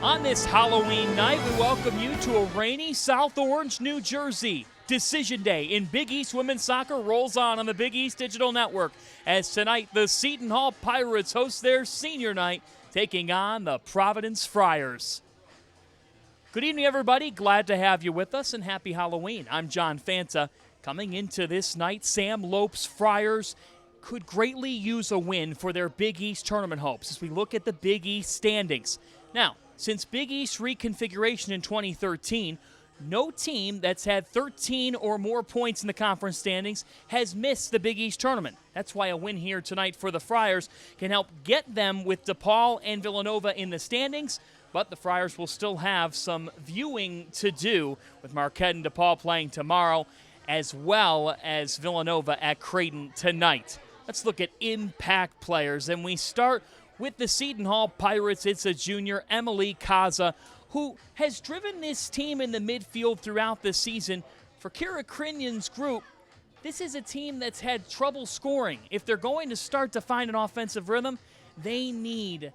On this Halloween night, we welcome you to a rainy South Orange, New Jersey. Decision Day in Big East Women's Soccer rolls on the Big East Digital Network as tonight the Seton Hall Pirates host their senior night, taking on the Providence Friars. Good evening, everybody. Glad to have you with us, and happy Halloween. I'm John Fanta. Coming into this night, Sam Lope's Friars could greatly use a win for their Big East tournament hopes as we look at the Big East standings. Now, since Big East reconfiguration in 2013, no team that's had 13 or more points in the conference standings has missed the Big East tournament. That's why a win here tonight for the Friars can help get them with DePaul and Villanova in the standings, but the Friars will still have some viewing to do with Marquette and DePaul playing tomorrow, as well as Villanova at Creighton tonight. Let's look at impact players, and we start with the Seton Hall Pirates. It's a junior, Emily Kaza, who has driven this team in the midfield throughout the season. For Kira Crinion's group, this is a team that's had trouble scoring. If they're going to start to find an offensive rhythm, they need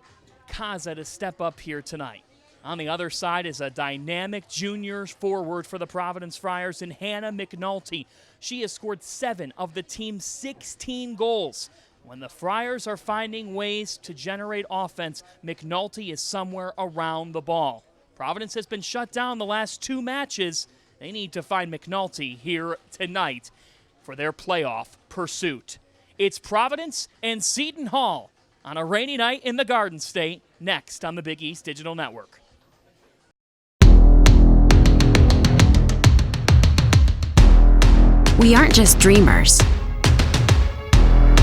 Kaza to step up here tonight. On the other side is a dynamic junior forward for the Providence Friars in Hannah McNulty. She has scored 7 of the team's 16 goals. When the Friars are finding ways to generate offense, McNulty is somewhere around the ball. Providence has been shut down the last 2 matches. They need to find McNulty here tonight for their playoff pursuit. It's Providence and Seton Hall on a rainy night in the Garden State, next on the Big East Digital Network. We aren't just dreamers.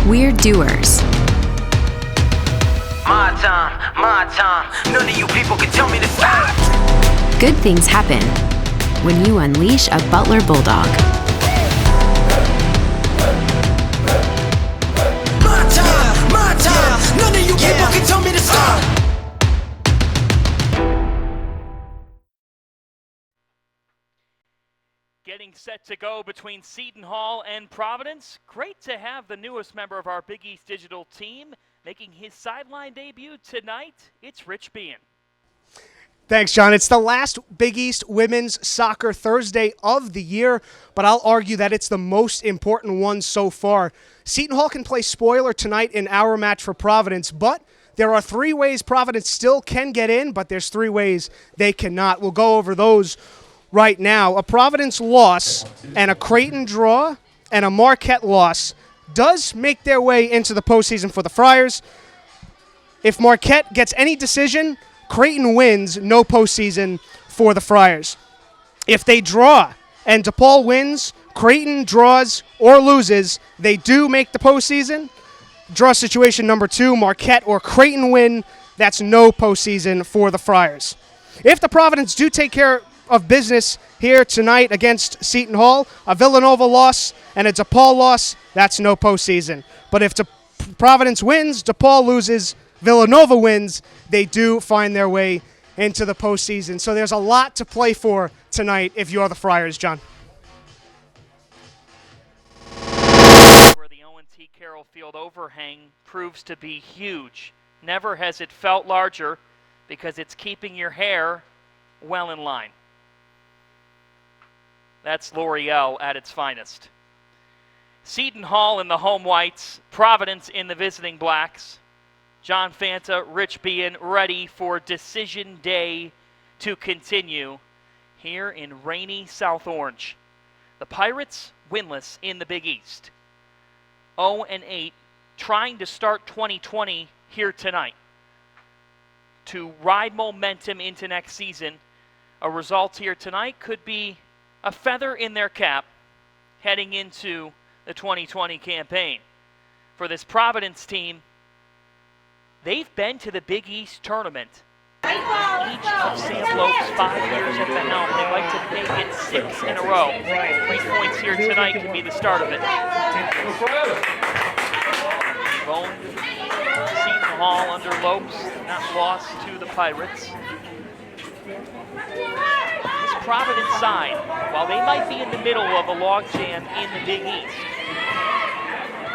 We're doers. My time. None of you people can tell me to stop. Good things happen when you unleash a Butler Bulldog. My time. None of you people can tell me to stop. Getting set to go between Seton Hall and Providence. Great to have the newest member of our Big East Digital team making his sideline debut tonight. It's Rich Bean. Thanks, John. It's the last Big East Women's Soccer Thursday of the year, but I'll argue that it's the most important one so far. Seton Hall can play spoiler tonight in our match for Providence, but there are 3 ways Providence still can get in, but there's 3 ways they cannot. We'll go over those right now. A Providence loss and a Creighton draw and a Marquette loss does make their way into the postseason for the Friars. If Marquette gets any decision, Creighton wins, no postseason for the Friars. If they draw and DePaul wins, Creighton draws or loses, they do make the postseason. Draw situation number 2, Marquette or Creighton win, that's no postseason for the Friars. If the Providence do take care of business here tonight against Seton Hall, a Villanova loss and a DePaul loss, that's no postseason. But if Providence wins, DePaul loses, Villanova wins, they do find their way into the postseason. So there's a lot to play for tonight if you're the Friars, John. Where the O&T Carroll Field overhang proves to be huge. Never has it felt larger because it's keeping your hair well in line. That's L'Oreal at its finest. Seton Hall in the home whites, Providence in the visiting blacks. John Fanta, Rich Bean, ready for Decision Day to continue here in rainy South Orange. The Pirates winless in the Big East. 0-8, trying to start 2020 here tonight. To ride momentum into next season, a result here tonight could be a feather in their cap heading into the 2020 campaign. For this Providence team, they've been to the Big East tournament each of Sam Lope's 5 years at the helm. They'd like to make it 6 in a row. 3 points here tonight can be the start of it. Bone Seton Hall under Lopes, not lost to the Pirates. This Providence side, while they might be in the middle of a logjam in the Big East,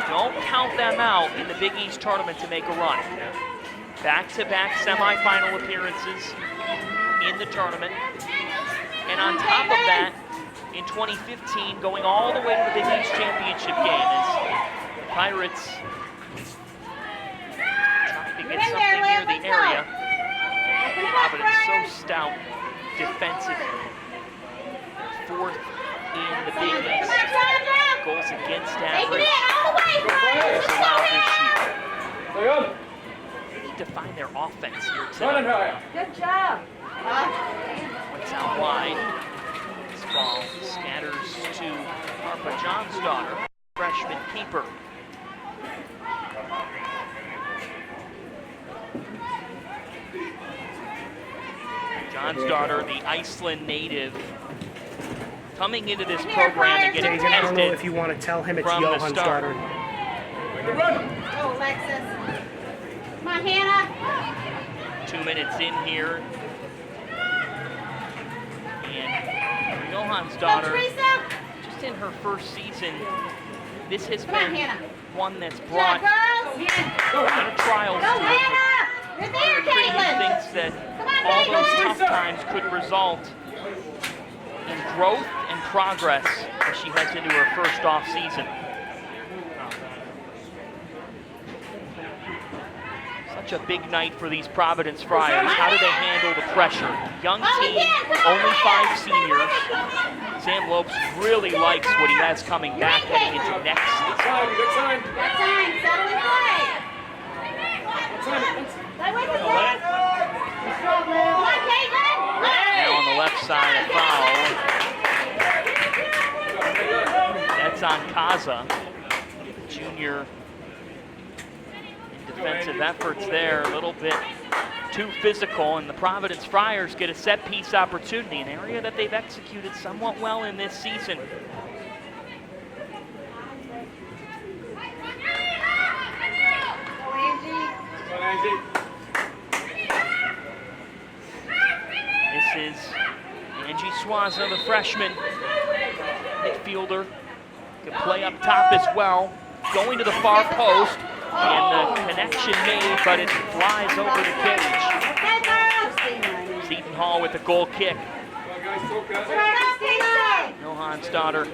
don't count them out in the Big East tournament to make a run. Back-to-back semifinal appearances in the tournament. And on top of that, in 2015, going all the way to the Big East Championship game as the Pirates trying to get something near the area. Providence so stout defensively. Fourth in the Big East. Goals against average. Goals allowed this year. They need to find their offense here tonight. Good job. Points out wide. This ball scatters to Harpa John's daughter, freshman keeper. John's daughter, the Iceland native, coming into this program and getting I don't know if tested you want to tell him it's from the Johan's start. daughter. Go, Alexis. Come on, Hannah. 2 minutes in here. And Johan's Go, daughter, Teresa. just in her first season, this has Come on, been Hannah. one that's Good job, brought girls. a lot of trials Go, to it. Hannah. You're there, Ukrainian Caitlin. thinks that Come on, all Caitlin. those tough times could result in growth and progress as she heads into her first off season. Such a big night for these Providence Friars. How do they handle the pressure? Young team, only 5 seniors. Sam Lopes really likes what he has coming back heading into next season. Good time. Settle and play. Play with the ball. Come on, Caitlin. Now on the left side, a foul. That's on Kaza, junior. Defensive efforts there, a little bit too physical, and the Providence Friars get a set-piece opportunity, an area that they've executed somewhat well in this season. This is Angie Swaza, the freshman midfielder. Can play up top as well, going to the far post. And the connection made, but it flies over the cage. Seton Hall with the goal kick. Johan's daughter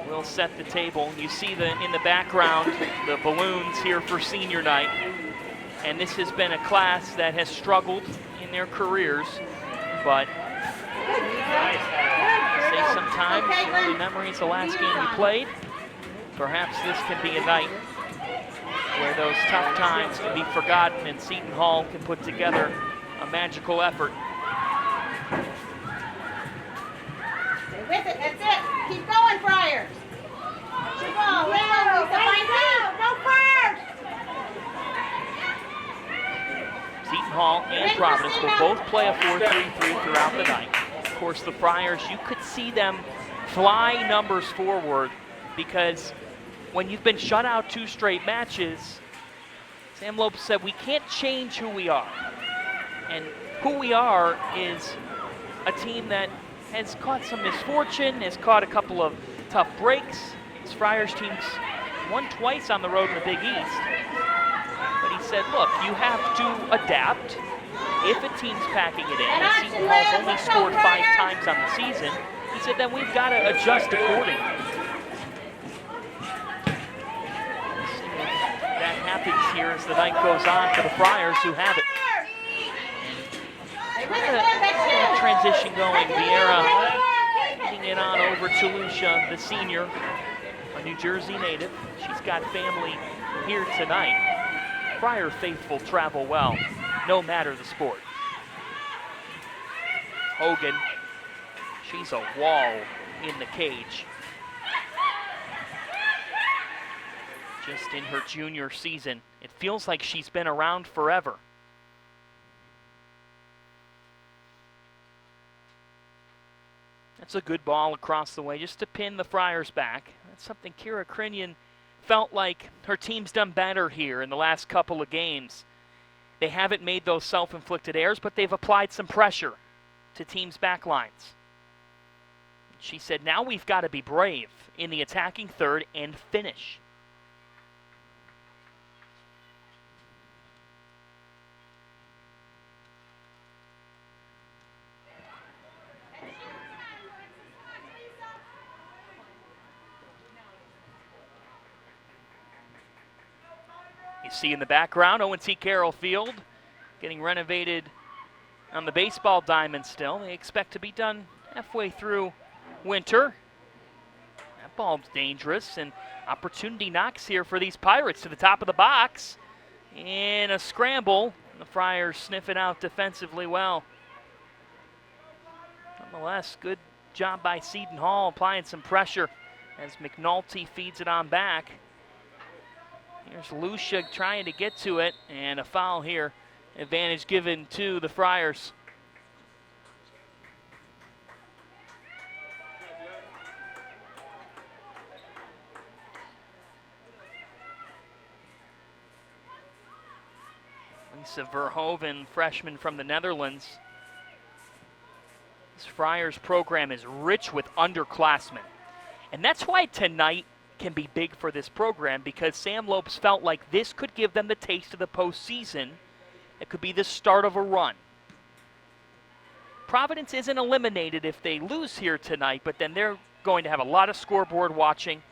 will set the table. You see in the background the balloons here for senior night. And this has been a class that has struggled in their careers, but say sometimes early memories the last game you played. Perhaps this can be a night where those tough times can be forgotten and Seton Hall can put together a magical effort. Stay with it, that's it. Keep going, Friars. That's your ball. Let's go, Lisa. Find out. Go first. Seton Hall and Providence will both play a 4-3-3 throughout the night. Of course, the Friars, you could see them fly numbers forward because when you've been shut out 2 straight matches, Sam Lopes said we can't change who we are. And who we are is a team that has caught some misfortune, has caught a couple of tough breaks. This Friars team's won twice on the road in the Big East. But he said, look, you have to adapt. If a team's packing it in, and Seton Hall's only scored 5 times on the season, he said then we've got to adjust accordingly. That happens here as the night goes on for the Friars who have it. Transition going. Vieira getting it on over to Lucia, the senior, a New Jersey native. She's got family here tonight. Friar faithful travel well, no matter the sport. Hogan, she's a wall in the cage. Just in her junior season. It feels like she's been around forever. That's a good ball across the way, just to pin the Friars back. That's something Kira Krinian felt like her team's done better here in the last couple of games. They haven't made those self-inflicted errors, but they've applied some pressure to teams' backlines. She said, now we've got to be brave in the attacking third and finish. You see in the background, Owen T. Carroll Field getting renovated on the baseball diamond still. They expect to be done halfway through winter. That ball's dangerous, and opportunity knocks here for these Pirates to the top of the box. In a scramble, the Friars sniff it out defensively well. Nonetheless, good job by Seton Hall applying some pressure as McNulty feeds it on back. Here's Lucia trying to get to it, and a foul here. Advantage given to the Friars. Lisa Verhoeven, freshman from the Netherlands. This Friars program is rich with underclassmen. And that's why tonight can be big for this program, because Sam Lopes felt like this could give them the taste of the postseason. It could be the start of a run. Providence isn't eliminated if they lose here tonight, but then they're going to have a lot of scoreboard watching.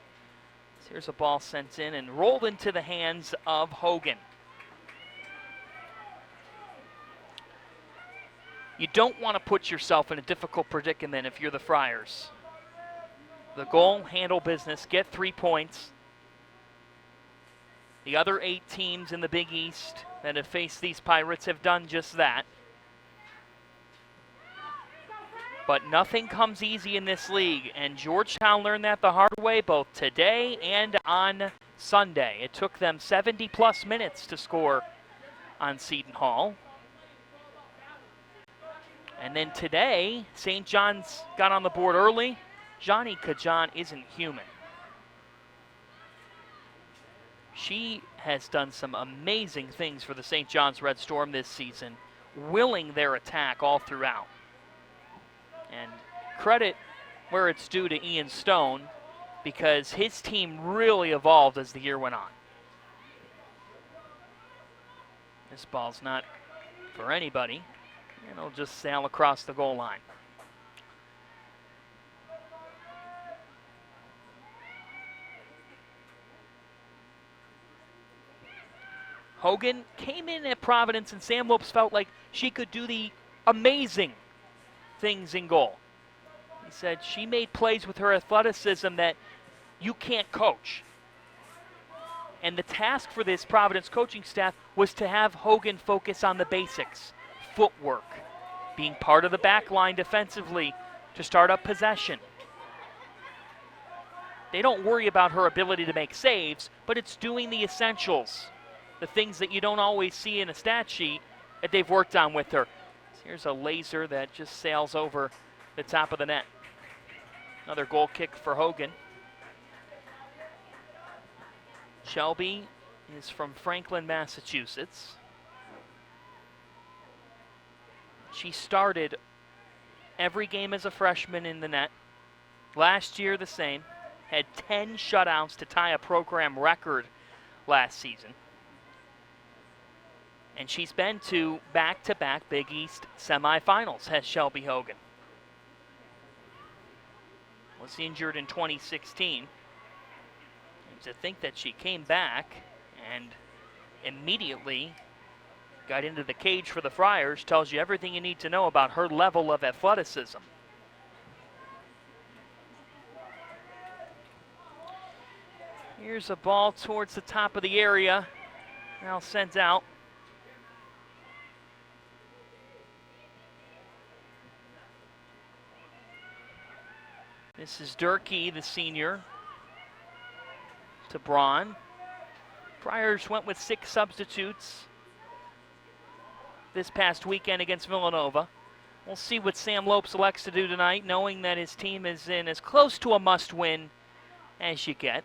So here's a ball sent in and rolled into the hands of Hogan. You don't want to put yourself in a difficult predicament if you're the Friars. The goal, handle business, get 3 points. The other 8 teams in the Big East that have faced these Pirates have done just that. But nothing comes easy in this league, and Georgetown learned that the hard way both today and on Sunday. It took them 70-plus minutes to score on Seton Hall. And then today, St. John's got on the board early. Johnny Kajan isn't human. She has done some amazing things for the St. John's Red Storm this season, willing their attack all throughout. And credit where it's due to Ian Stone, because his team really evolved as the year went on. This ball's not for anybody, and it'll just sail across the goal line. Hogan came in at Providence, and Sam Lopes felt like she could do the amazing things in goal. He said she made plays with her athleticism that you can't coach. And the task for this Providence coaching staff was to have Hogan focus on the basics, footwork, being part of the back line defensively to start up possession. They don't worry about her ability to make saves, but it's doing the essentials, the things that you don't always see in a stat sheet that they've worked on with her. So here's a laser that just sails over the top of the net. Another goal kick for Hogan. Shelby is from Franklin, Massachusetts. She started every game as a freshman in the net. Last year the same. Had 10 shutouts to tie a program record last season. And she's been to back-to-back Big East semifinals, has Shelby Hogan. Was injured in 2016. And to think that she came back and immediately got into the cage for the Friars tells you everything you need to know about her level of athleticism. Here's a ball towards the top of the area. Now sent out. This is Durkee, the senior, to Braun. Friars went with 6 substitutes this past weekend against Villanova. We'll see what Sam Lopes elects to do tonight, knowing that his team is in as close to a must-win as you get.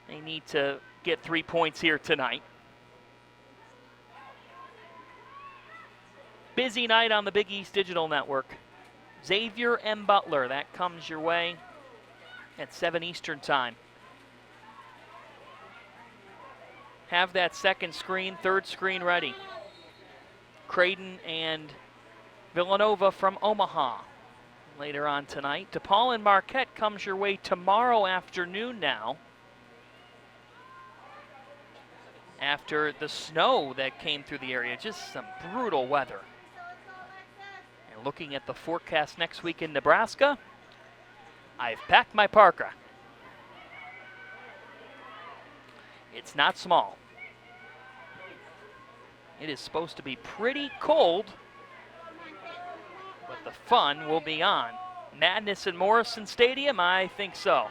They need to get 3 points here tonight. Busy night on the Big East Digital Network. Xavier M. Butler, that comes your way at 7 Eastern time. Have that second screen, third screen ready. Creighton and Villanova from Omaha later on tonight. DePaul and Marquette comes your way tomorrow afternoon now. after the snow that came through the area. Just some brutal weather. And looking at the forecast next week in Nebraska, I've packed my parka. It's not small. It is supposed to be pretty cold, but the fun will be on. Madness in Morrison Stadium? I think so.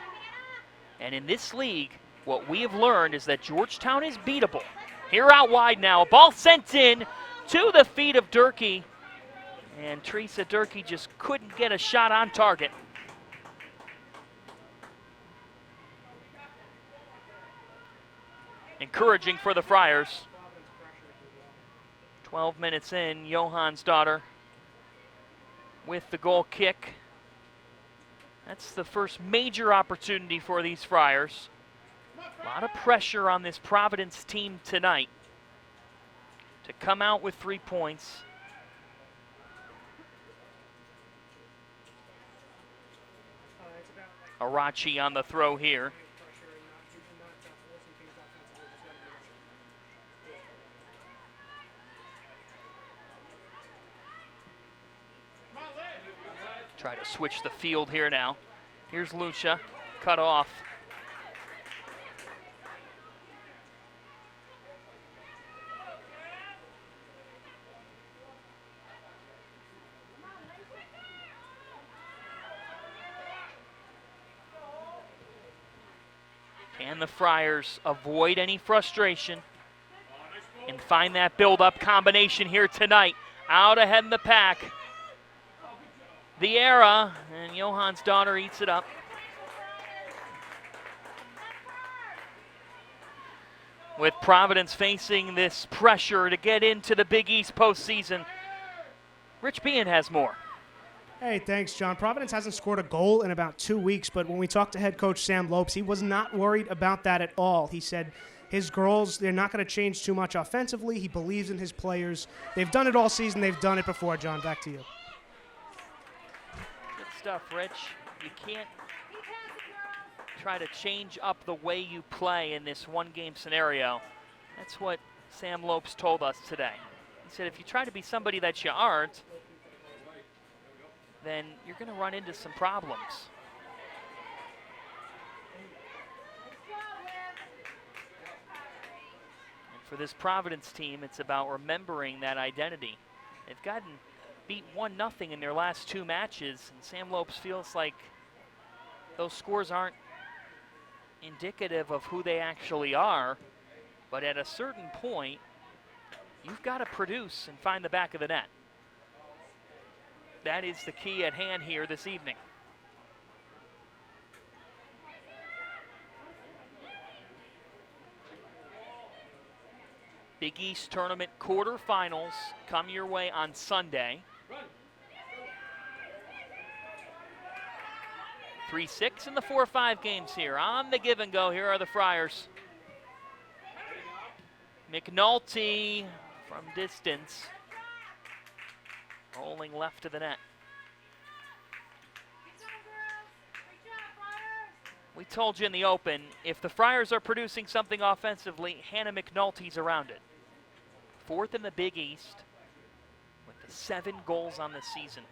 And in this league, what we have learned is that Georgetown is beatable. Here out wide now, a ball sent in to the feet of Durkee, and Teresa Durkee just couldn't get a shot on target. Encouraging for the Friars. 12 minutes in, Johan's daughter with the goal kick. That's the first major opportunity for these Friars. A lot of pressure on this Providence team tonight to come out with 3 points. Arachi on the throw here. Try to switch the field here now. Here's Lucia, cut off. Can the Friars avoid any frustration and find that build-up combination here tonight? Out ahead in the pack. Vieira, and Johan's daughter eats it up. With Providence facing this pressure to get into the Big East postseason, Rich Behan has more. Hey, thanks, John. Providence hasn't scored a goal in about 2 weeks, but when we talked to head coach Sam Lopes, he was not worried about that at all. He said his girls, they're not going to change too much offensively. He believes in his players. They've done it all season. They've done it before, John. Back to you. Good stuff, Rich. You can't try to change up the way you play in this one-game scenario. That's what Sam Lopes told us today. He said if you try to be somebody that you aren't, then you're going to run into some problems. And for this Providence team, it's about remembering that identity. They've gotten beat 1-0 in their last 2 matches, and Sam Lopes feels like those scores aren't indicative of who they actually are, but at a certain point, you've got to produce and find the back of the net. That is the key at hand here this evening. Big East Tournament quarterfinals come your way on Sunday. 3-6 in the 4-5 games here. On the give and go, here are the Friars. McNulty from distance. Rolling left to the net. We told you in the open, if the Friars are producing something offensively, Hannah McNulty's around it. 4th in the Big East with the 7 goals on the season.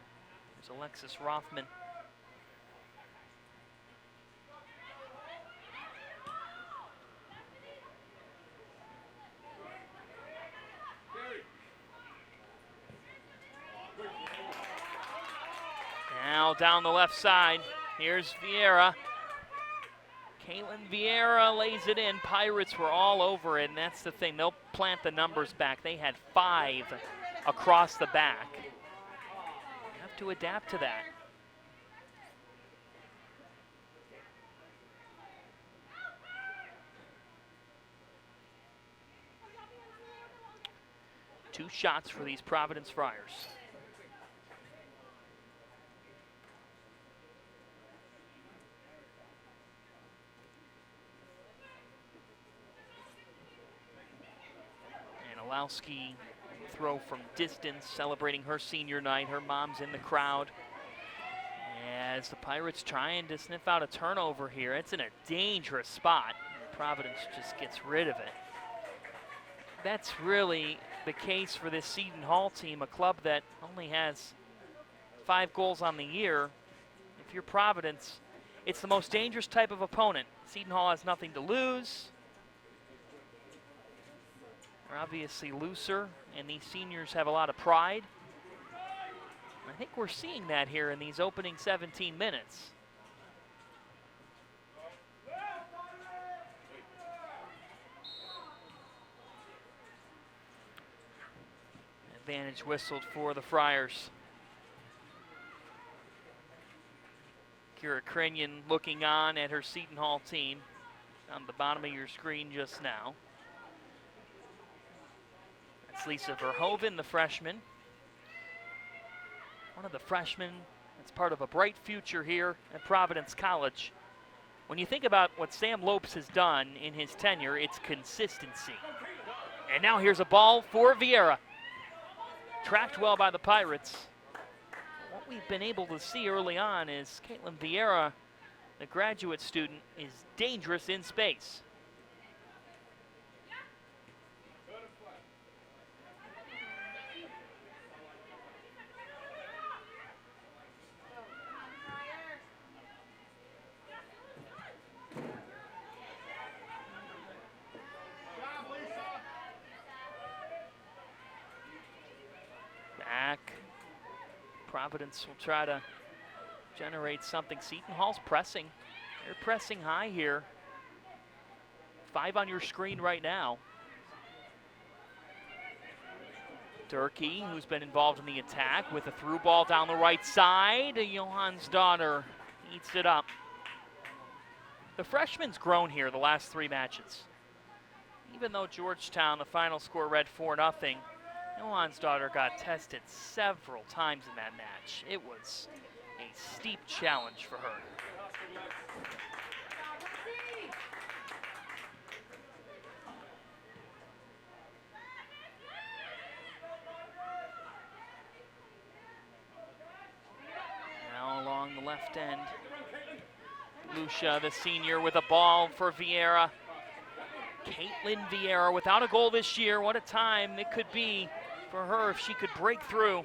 There's Alexis Rothman. Now down the left side, here's Vieira. Caitlin Vieira lays it in. Pirates were all over it, and that's the thing. They'll plant the numbers back. They had 5 across the back. You have to adapt to that. Two shots for these Providence Friars. Lowski throw from distance, celebrating her senior night. Her mom's in the crowd. As the Pirates trying to sniff out a turnover here. It's in a dangerous spot. Providence just gets rid of it. that's really the case for this Seton Hall team, a club that only has 5 goals on the year. If you're Providence, it's the most dangerous type of opponent. Seton Hall has nothing to lose. They're obviously looser, and these seniors have a lot of pride. I think we're seeing that here in these opening 17 minutes. Advantage whistled for the Friars. Kira Krinian looking on at her Seton Hall team on the bottom of your screen just now. That's Lisa Verhoeven, the freshman. One of the freshmen that's part of a bright future here at Providence College. When you think about what Sam Lopes has done in his tenure, it's consistency. And now here's a ball for Vieira. Tracked well by the Pirates. What we've been able to see early on is Caitlin Vieira, the graduate student, is dangerous in space. Back. Providence will try to generate something. Seton Hall's pressing. They're pressing high here. 5 on your screen right now. Durkee, who's been involved in the attack, with a through ball down the right side. Johan's daughter eats it up. The freshman's grown here the last 3 matches. Even though Georgetown, the final score read 4-0, Johan's daughter got tested several times in that match. It was a steep challenge for her. Now along the left end, Lucia, the senior, with a ball for Vieira. Caitlin Vieira without a goal this year. What a time it could be for her if she could break through.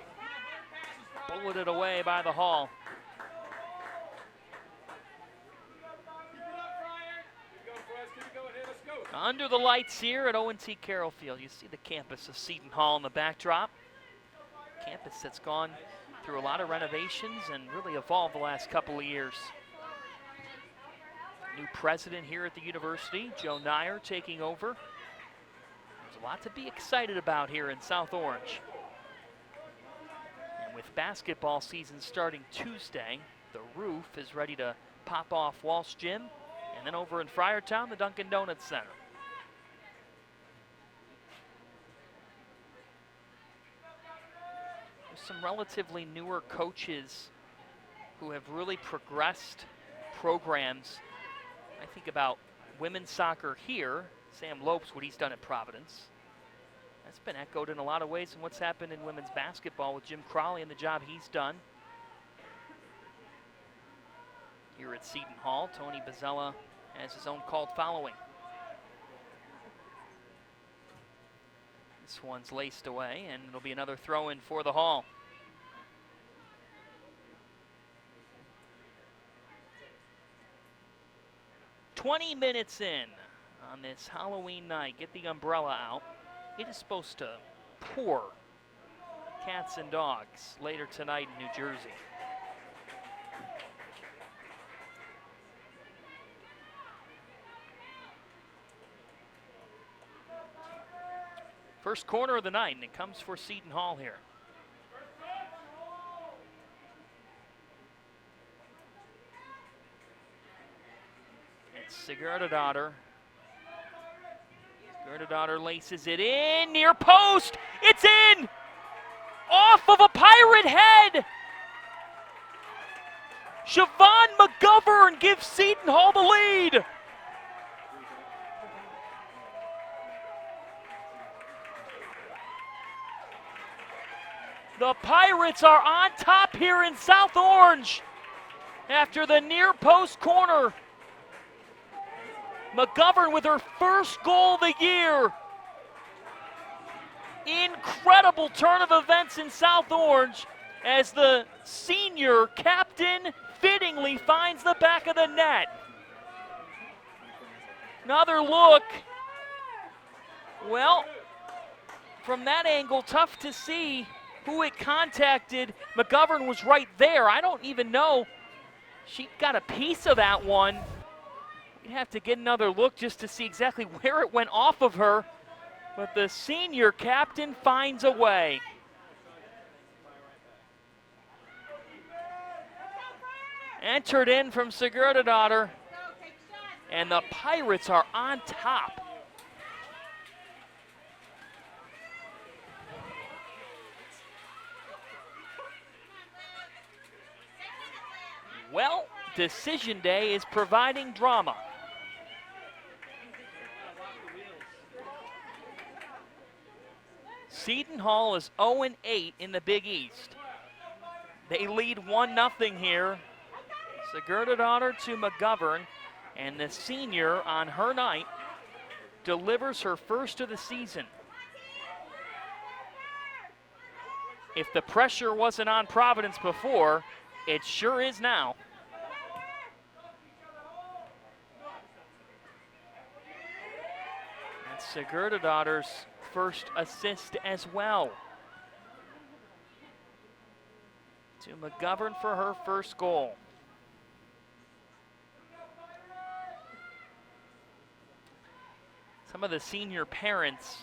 Bulleted away by the Hall. Under the lights here at O&T Carroll Field, you see the campus of Seton Hall in the backdrop. Campus that's gone through a lot of renovations and really evolved the last couple of years. New president here at the university, Joe Nyer, taking over. There's a lot to be excited about here in South Orange. And with basketball season starting Tuesday, the roof is ready to pop off Walsh Gym, and then over in Friartown, the Dunkin' Donuts Center. There's some relatively newer coaches who have really progressed programs. I think about women's soccer here, Sam Lopes, what he's done at Providence. That's been echoed in a lot of ways in what's happened in women's basketball with Jim Crawley and the job he's done. Here at Seton Hall, Tony Bozzella has his own called following. This one's laced away, and it'll be another throw-in for the Hall. "20 minutes in on this Halloween night. Get the umbrella out. It is supposed to pour cats and dogs later tonight in New Jersey. First corner of the night, and it comes for Seton Hall here. It's Sigurdardottir. Sigurdardottir laces it in, near post. It's in! Off of a Pirate head! Siobhan McGovern gives Seton Hall the lead. The Pirates are on top here in South Orange after the near post corner. McGovern with her first goal of the year. Incredible turn of events in South Orange as the senior captain fittingly finds the back of the net. Another look. Well, from that angle, tough to see who it contacted. McGovern was right there. I don't even know. She got a piece of that one. We'd have to get another look just to see exactly where it went off of her. But the senior captain finds a way. Entered in from Sigurdardottir. And the Pirates are on top. Well, decision day is providing drama. Seton Hall is 0-8 in the Big East. They lead 1-0 here. Sigurdardottir to McGovern, and the senior on her night delivers her first of the season. If the pressure wasn't on Providence before, it sure is now. That's Sigurdardottir's first assist as well. To McGovern for her first goal. Some of the senior parents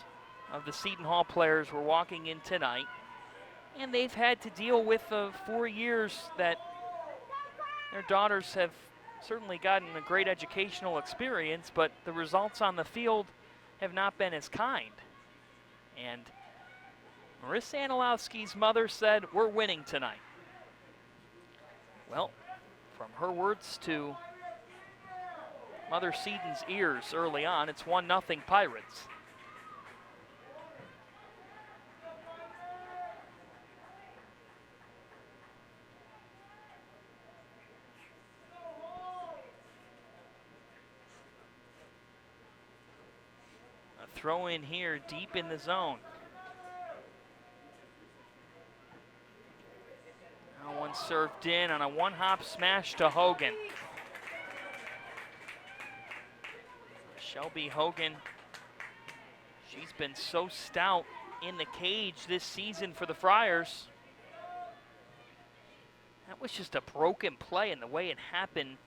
of the Seton Hall players were walking in tonight, and they've had to deal with the 4 years that their daughters have certainly gotten a great educational experience, but the results on the field have not been as kind. And Marissa Anilowski's mother said, "We're winning tonight." Well, from her words to Mother Seton's ears early on, it's 1-0 Pirates. A throw in here deep in the zone. Now one served in on a one-hop smash to Hogan. Shelby Hogan, she's been so stout in the cage this season for the Friars. That was just a broken play in the way it happened.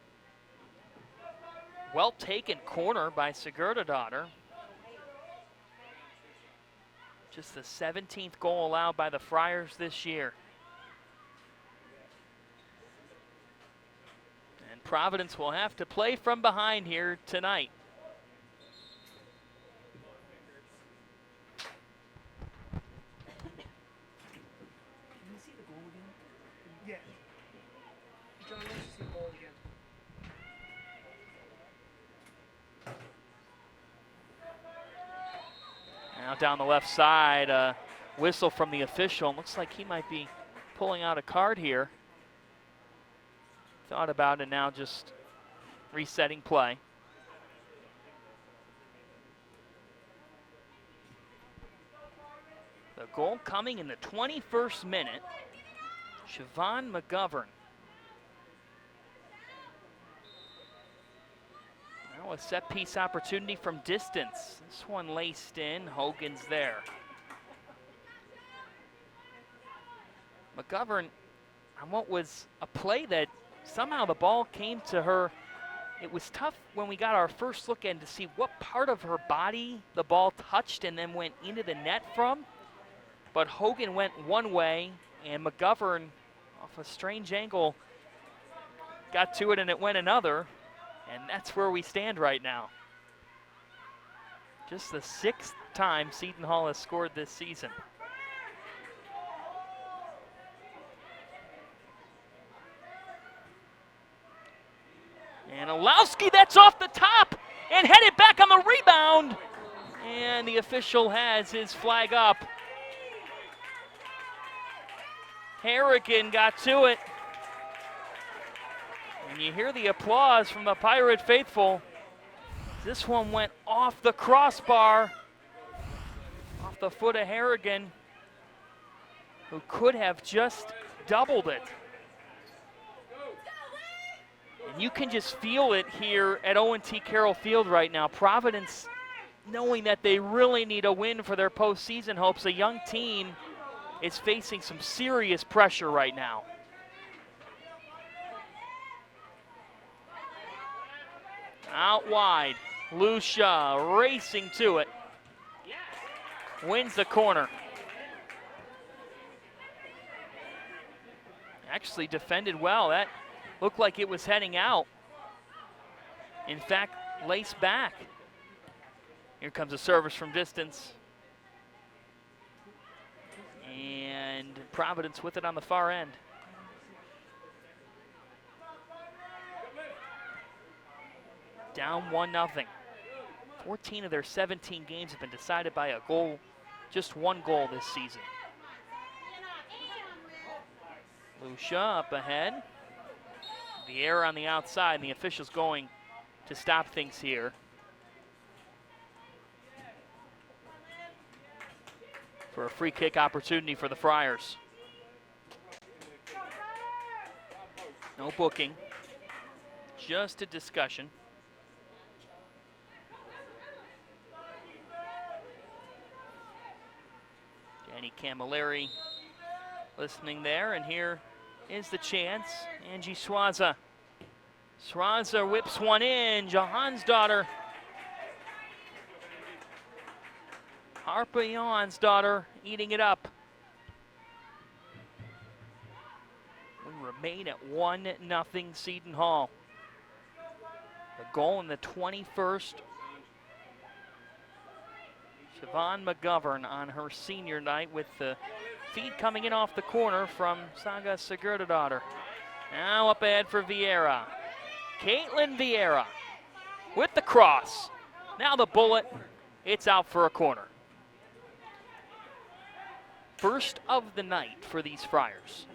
Well taken corner by Sigurdardottir. Just the 17th goal allowed by the Friars this year. And Providence will have to play from behind here tonight. Now down the left side, whistle from the official. Looks like he might be pulling out a card here. Thought about it, now just resetting play. The goal coming in the 21st minute. Siobhan McGovern. Now a set piece opportunity from distance. This one laced in, Hogan's there. McGovern on what was a play that somehow the ball came to her. It was tough when we got our first look in to see what part of her body the ball touched and then went into the net from. But Hogan went one way, and McGovern, off a strange angle, got to it and it went another. And that's where we stand right now. Just the 6th time Seton Hall has scored this season. And Olowski, that's off the top and headed back on the rebound. And the official has his flag up. Harrigan got to it. And you hear the applause from the Pirate faithful. This one went off the crossbar, off the foot of Harrigan, who could have just doubled it. And you can just feel it here at O&T Carroll Field right now. Providence, knowing that they really need a win for their postseason hopes, a young team is facing some serious pressure right now. Out wide, Lucia racing to it. Wins the corner. Actually defended well. That looked like it was heading out. In fact, laced back. Here comes a service from distance. And Providence with it on the far end. Down 1-0. 14 of their 17 games have been decided by a goal. Just one goal this season. Lucia up ahead. The error on the outside, and the officials going to stop things here. For a free kick opportunity for the Friars. No booking, just a discussion. Danny Camilleri listening there, and here is the chance. Angie Swaza. Swaza whips one in. Johansdottir. Harpa Johansdottir eating it up. We remain at 1-0 Seton Hall. The goal in the 21st. Siobhan McGovern on her senior night with the feed coming in off the corner from Saga Sigurdardottir. Now up ahead for Vieira. Caitlin Vieira with the cross. Now the bullet. It's out for a corner. First of the night for these Friars.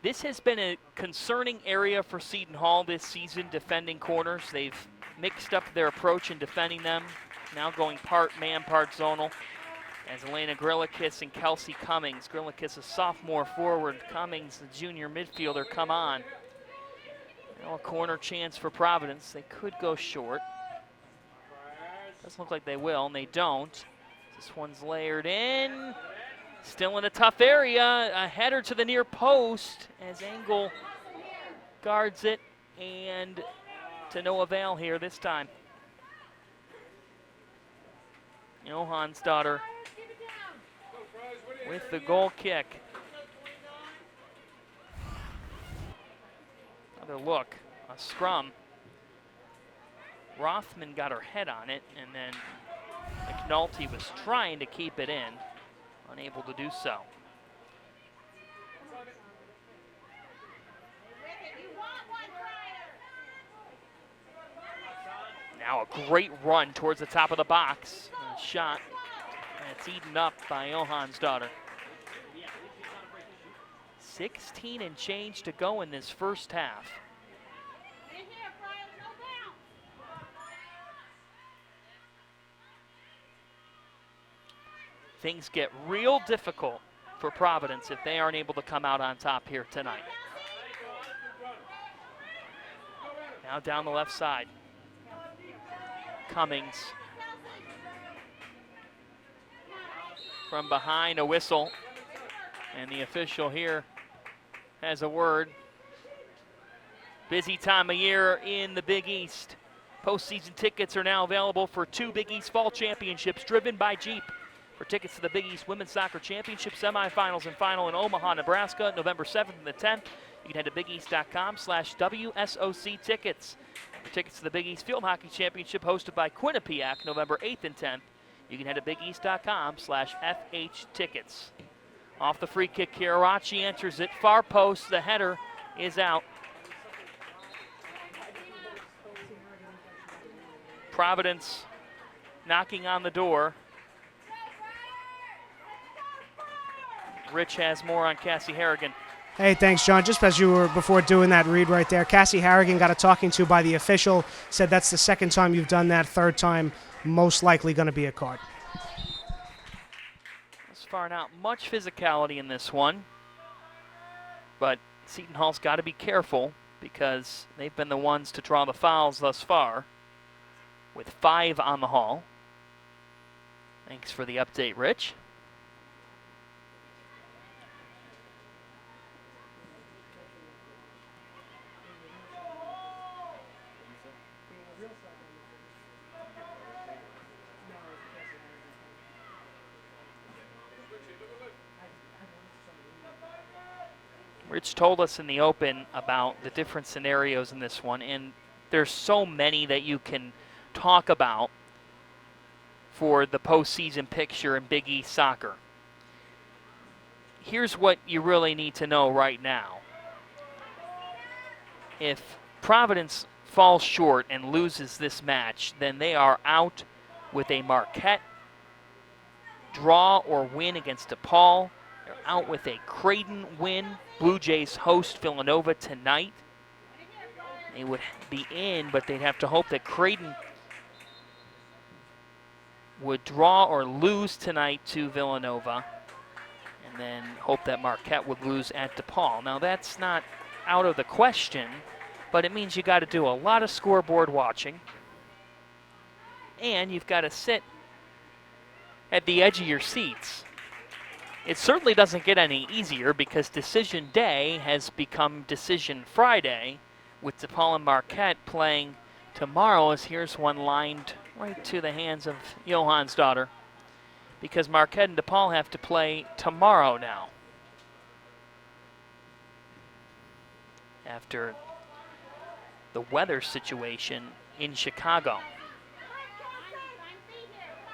This has been a concerning area for Seton Hall this season, defending corners. They've mixed up their approach in defending them, now going part man, part zonal, as Elena Grillikis and Kelsey Cummings. Grillikis, a sophomore forward, Cummings, the junior midfielder, come on. Now a corner chance for Providence. They could go short. Doesn't look like they will, and they don't. This one's layered in. Still in a tough area. A header to the near post as Engel guards it, and to no avail here this time. Johansdottir with the goal kick. Another look, a scrum. Rothman got her head on it, and then McNulty was trying to keep it in, unable to do so. Now a great run towards the top of the box. And a shot, and it's eaten up by Johansdottir. 16 and change to go in this first half. Things get real difficult for Providence if they aren't able to come out on top here tonight. Now down the left side. Cummings. From behind, a whistle. And the official here has a word. Busy time of year in the Big East. Postseason tickets are now available for 2 Big East Fall Championships driven by Jeep. For tickets to the Big East Women's Soccer Championship semifinals and final in Omaha, Nebraska, November 7th and the 10th, you can head to bigeast.com/WSOC tickets. For tickets to the Big East Field Hockey Championship hosted by Quinnipiac, November 8th and 10th, you can head to bigeast.com/FH tickets. Off the free kick here, Arachi enters it, far post, the header is out. Providence knocking on the door. Rich has more on Cassie Harrigan. Hey, thanks, John. Just as you were before doing that read right there, Cassie Harrigan got a talking to by the official, said that's the second time you've done that, third time most likely going to be a card. Thus far, not much physicality in this one, but Seton Hall's got to be careful because they've been the ones to draw the fouls thus far, with 5 on the Hall. Thanks for the update, Rich. Rich told us in the open about the different scenarios in this one, and there's so many that you can talk about for the postseason picture in Big East soccer. Here's what you really need to know right now. If Providence falls short and loses this match, then they are out with a Marquette draw or win against DePaul. They're out with a Creighton win. Blue Jays host Villanova tonight. They would be in, but they'd have to hope that Creighton would draw or lose tonight to Villanova, and then hope that Marquette would lose at DePaul. Now that's not out of the question, but it means you got to do a lot of scoreboard watching, and you've got to sit at the edge of your seats. It certainly doesn't get any easier because Decision Day has become Decision Friday, with DePaul and Marquette playing tomorrow, as here's one lined right to the hands of Johan's daughter, because Marquette and DePaul have to play tomorrow now, after the weather situation in Chicago.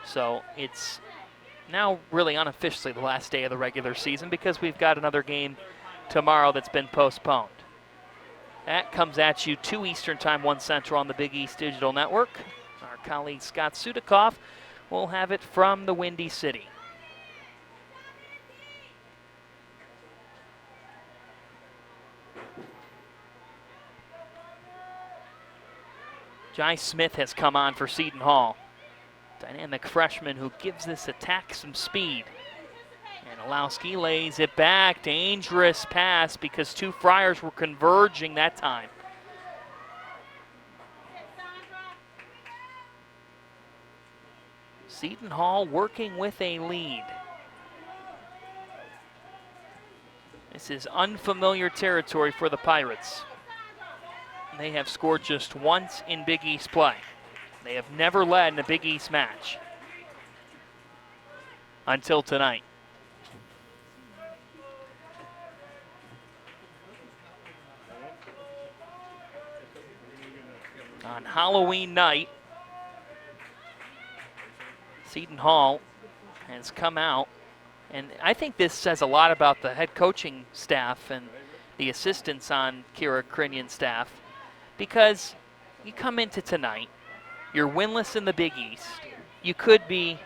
So it's now really unofficially the last day of the regular season because we've got another game tomorrow that's been postponed. That comes at you 2 Eastern Time, 1 Central on the Big East Digital Network. Our colleague Scott Sudikoff will have it from the Windy City. Jai Smith has come on for Seton Hall. Dynamic freshman who gives this attack some speed. And Olowski lays it back. Dangerous pass because 2 Friars were converging that time. Seton Hall working with a lead. This is unfamiliar territory for the Pirates. They have scored just once in Big East play. They have never led in a Big East match until tonight. On Halloween night, Seton Hall has come out, and I think this says a lot about the head coaching staff and the assistants on Kira Krinyon's staff, because you come into tonight, you're winless in the Big East. You could be,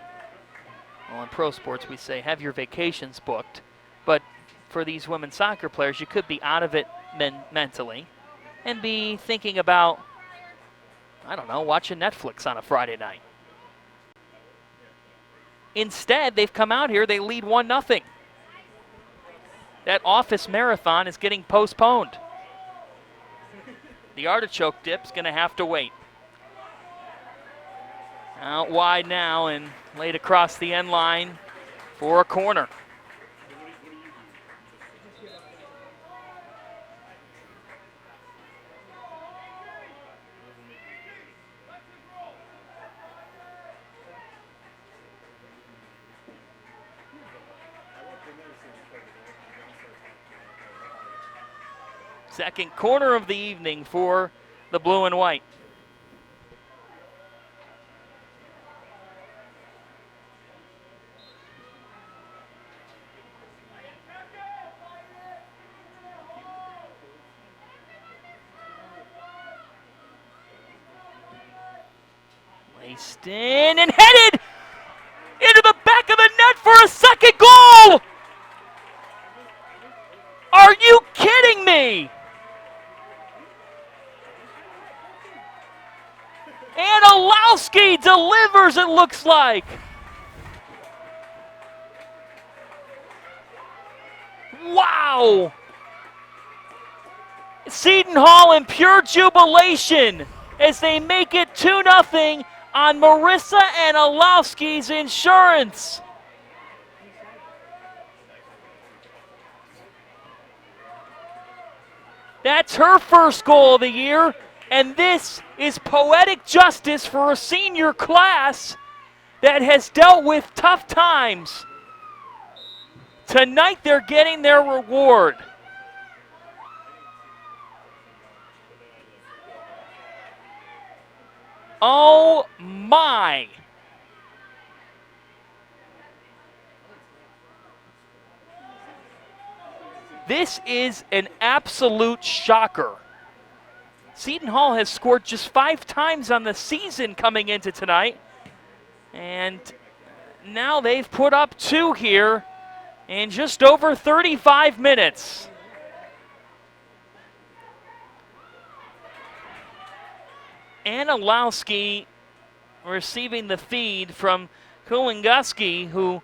well, in pro sports we say have your vacations booked, but for these women's soccer players, you could be out of it mentally and be thinking about, I don't know, watching Netflix on a Friday night. Instead, they've come out here, they lead 1-0. That office marathon is getting postponed. The artichoke dip's going to have to wait. Out wide now and laid across the end line for a corner. Second corner of the evening for the blue and white. Laced in and headed into the back of the net for a second goal! Are you kidding me? And Olowski delivers delivers, it looks like. Wow! Seton Hall in pure jubilation as they make it 2-0 on Marissa Anilowski's insurance. That's her first goal of the year, and this is poetic justice for a senior class that has dealt with tough times. Tonight they're getting their reward. Oh my. This is an absolute shocker. Seton Hall has scored just 5 times on the season coming into tonight. And now they've put up 2 here in just over 35 minutes. Anilowski receiving the feed from Kulinguski, who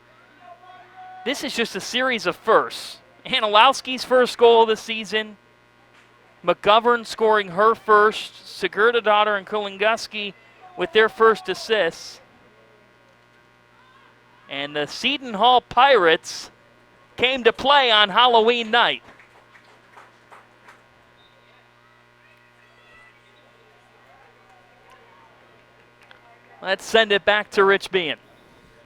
this is just a series of firsts. Anilowski's first goal of the season, McGovern scoring her first, Sigurdadottir and Kulinguski with their first assists. And the Seton Hall Pirates came to play on Halloween night. Let's send it back to Rich Bean.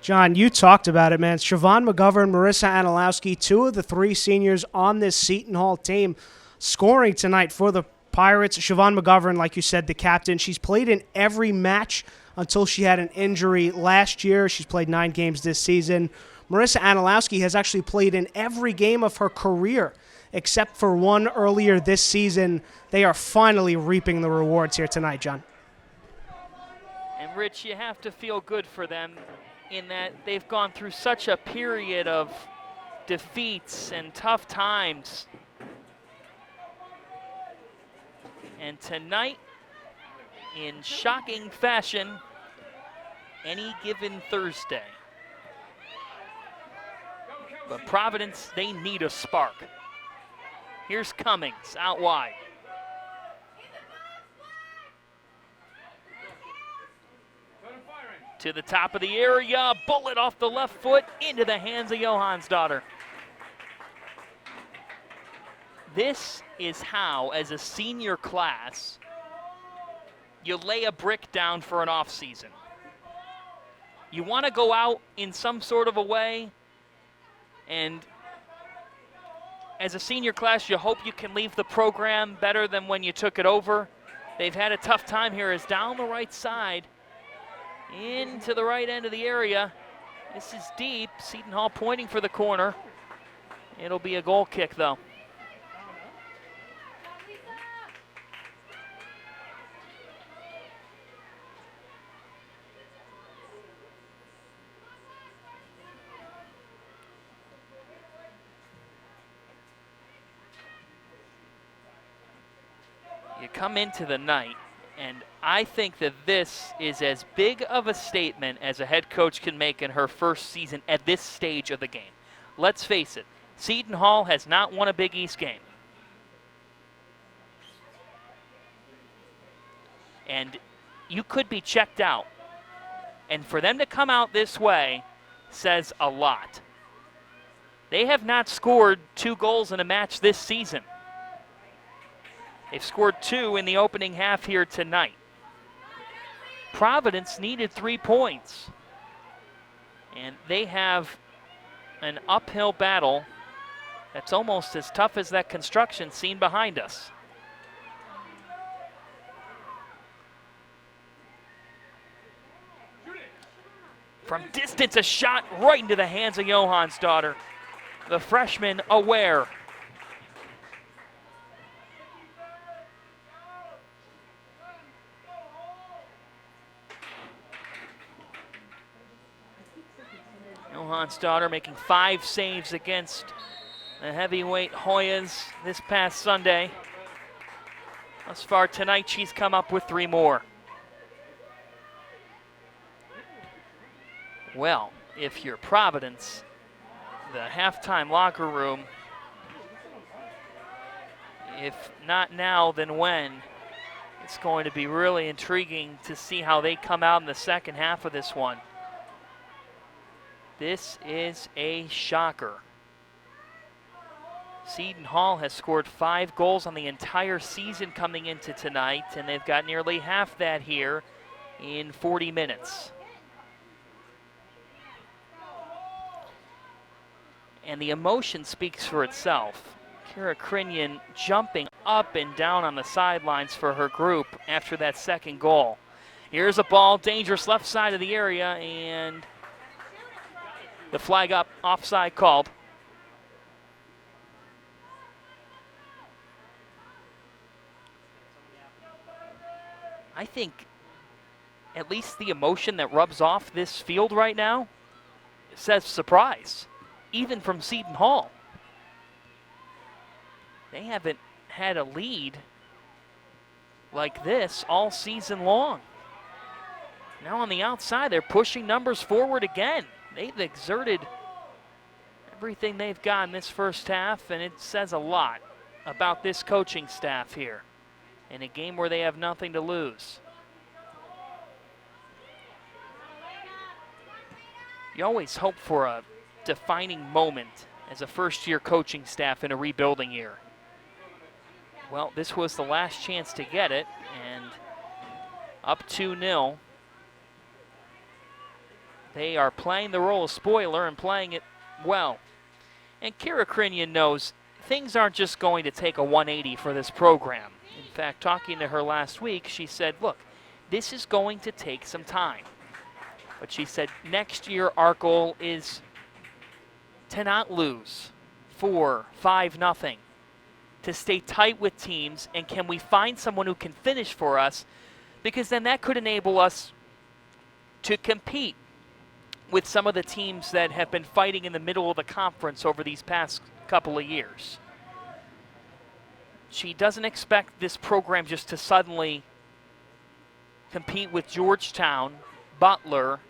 John, you talked about it, man. Siobhan McGovern, Marissa Anilowski, 2 of the 3 seniors on this Seton Hall team scoring tonight for the Pirates. Siobhan McGovern, like you said, the captain. She's played in every match until she had an injury last year. She's played 9 games this season. Marissa Anilowski has actually played in every game of her career except for 1 earlier this season. They are finally reaping the rewards here tonight, John. And Rich, you have to feel good for them in that they've gone through such a period of defeats and tough times. And tonight, in shocking fashion, any given Thursday. But Providence, they need a spark. Here's Cummings out wide. To the top of the area, bullet off the left foot into the hands of Johansdottir. This is how, as a senior class, you lay a brick down for an off season. You want to go out in some sort of a way, and as a senior class, you hope you can leave the program better than when you took it over. They've had a tough time here as down the right side, into the right end of the area. This is deep. Seton Hall pointing for the corner. It'll be a goal kick, though. You come into the night, and I think that this is as big of a statement as a head coach can make in her first season at this stage of the game. Let's face it, Seton Hall has not won a Big East game. And you could be checked out. And for them to come out this way says a lot. They have not scored 2 goals in a match this season. They've scored 2 in the opening half here tonight. Providence needed 3 points. And they have an uphill battle that's almost as tough as that construction scene behind us. From distance, a shot right into the hands of Johansdottir. The freshman aware. Johansdottir making 5 saves against the heavyweight Hoyas this past Sunday. Thus far tonight, she's come up with 3 more. Well, if you're Providence, the halftime locker room, if not now, then when? It's going to be really intriguing to see how they come out in the second half of this one. This is a shocker. Seton Hall has scored 5 goals on the entire season coming into tonight, and they've got nearly half that here in 40 minutes. And the emotion speaks for itself. Kira Krinian jumping up and down on the sidelines for her group after that second goal. Here's a ball, dangerous left side of the area, and the flag up, offside called. I think at least the emotion that rubs off this field right now says surprise, even from Seton Hall. They haven't had a lead like this all season long. Now on the outside, they're pushing numbers forward again. They've exerted everything they've got in this first half, and it says a lot about this coaching staff here in a game where they have nothing to lose. You always hope for a defining moment as a first-year coaching staff in a rebuilding year. Well, this was the last chance to get it, and up 2-0. They are playing the role of spoiler and playing it well. And Kira Krinian knows things aren't just going to take a 180 for this program. In fact, talking to her last week, she said, look, this is going to take some time. But she said next year our goal is to not lose 4-5-0, to stay tight with teams, and can we find someone who can finish for us, because then that could enable us to compete with some of the teams that have been fighting in the middle of the conference over these past couple of years. She doesn't expect this program just to suddenly compete with Georgetown, Butler,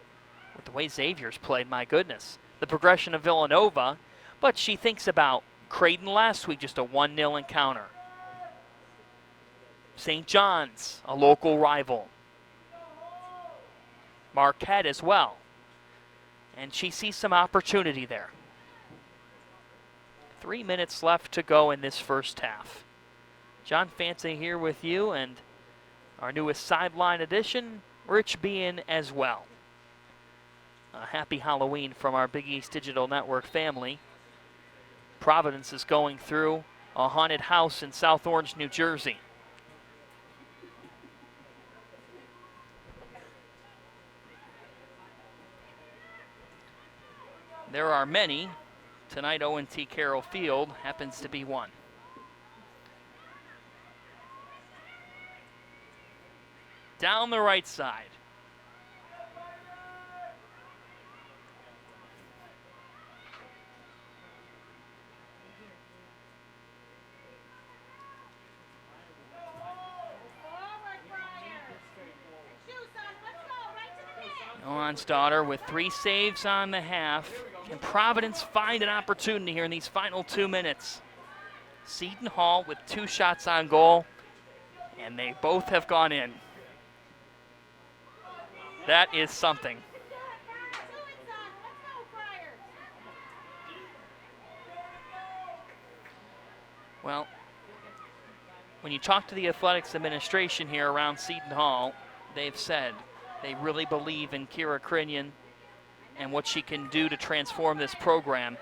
with the way Xavier's played, my goodness, the progression of Villanova, but she thinks about Creighton last week, just a 1-0 encounter. St. John's, a local rival. Marquette as well. And she sees some opportunity there. 3 minutes left to go in this first half. John Fancy here with you, and our newest sideline addition, Rich Bean as well. A happy Halloween from our Big East Digital Network family. Providence is going through a haunted house in South Orange, New Jersey. There are many. Tonight, O&T Carroll Field happens to be one. Down the right side. Johan's daughter with 3 saves on the half. Can Providence find an opportunity here in these final 2 minutes? Seton Hall with 2 shots on goal, and they both have gone in. That is something. Well, when you talk to the athletics administration here around Seton Hall, they've said they really believe in Kira Krinian and what she can do to transform this program.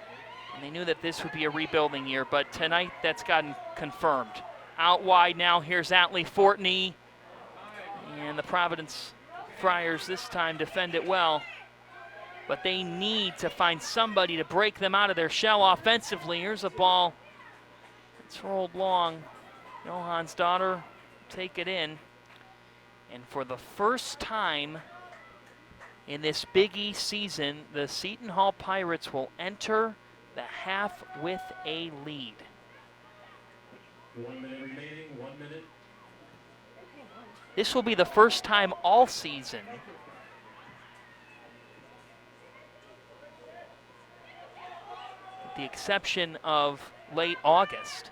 And they knew that this would be a rebuilding year, but tonight that's gotten confirmed. Out wide now, here's Atlee Fortney. And the Providence Friars this time defend it well. But they need to find somebody to break them out of their shell offensively. Here's a ball. It's rolled long. Johan's daughter take it in. And for the first time in this Big East season, the Seton Hall Pirates will enter the half with a lead. 1 minute remaining, 1 minute. This will be the first time all season with the exception of late August,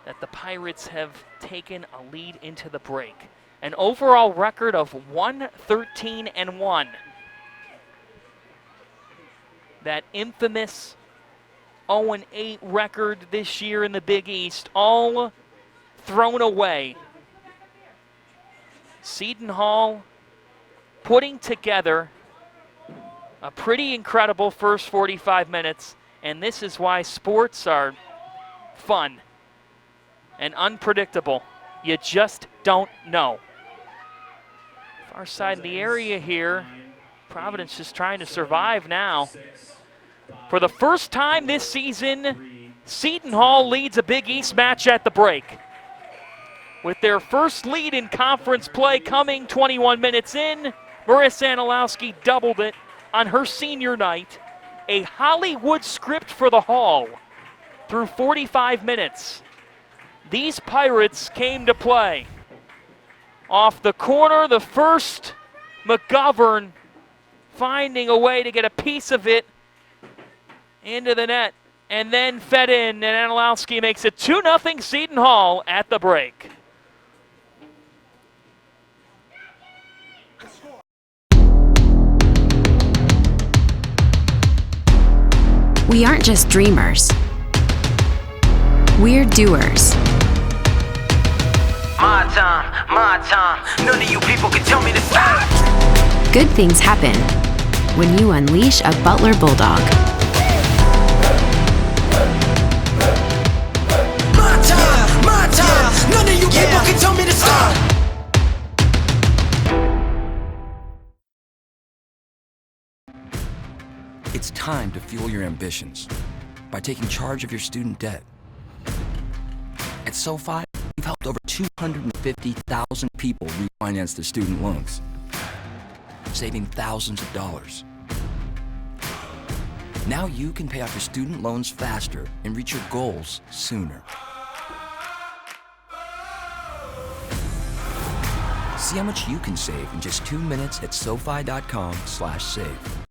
that the Pirates have taken a lead into the break. An overall record of 1-13-1. That infamous 0-8 record this year in the Big East, all thrown away. Seton Hall putting together a pretty incredible first 45 minutes, and this is why sports are fun and unpredictable. You just don't know. Far side of the area here, Providence just trying to survive now. For the first time this season, Seton Hall leads a Big East match at the break. With their first lead in conference play coming 21 minutes in, Marissa Anilowski doubled it on her senior night. A Hollywood script for the Hall through 45 minutes. These Pirates came to play. Off the corner, the first, McGovern finding a way to get a piece of it into the net, and then fed in, and Anilowski makes it 2-0 Seton Hall at the break. We aren't just dreamers. We're doers. My time. None of you people can tell me to stop. Good things happen when you unleash a Butler Bulldog. My time. None of you people can tell me to stop. It's time to fuel your ambitions by taking charge of your student debt. At SoFi, we've helped over 250,000 people refinance their student loans, saving thousands of dollars. Now you can pay off your student loans faster and reach your goals sooner. See how much you can save in just 2 minutes at SoFi.com/save.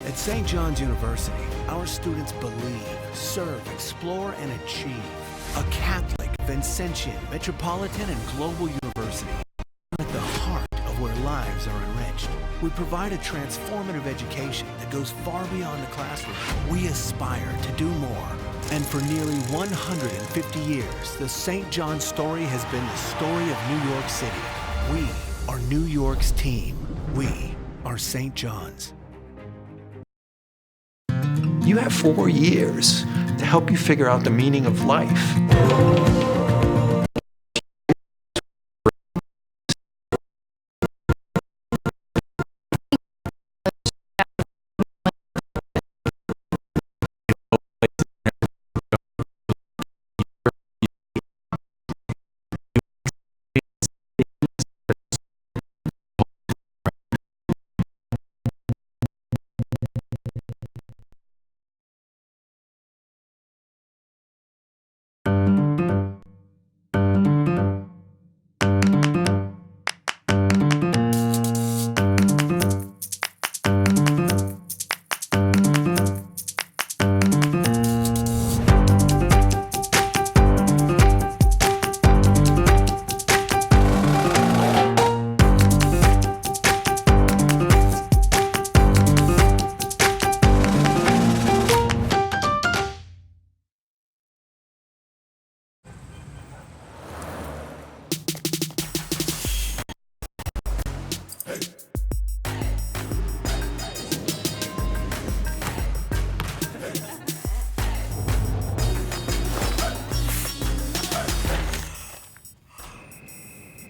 At St. John's University, our students believe, serve, explore, and achieve. A Catholic, Vincentian, metropolitan, and global university at the heart of where lives are enriched. We provide a transformative education that goes far beyond the classroom. We aspire to do more. And for nearly 150 years, the St. John's story has been the story of New York City. We are New York's team. We are St. John's. You have 4 years to help you figure out the meaning of life.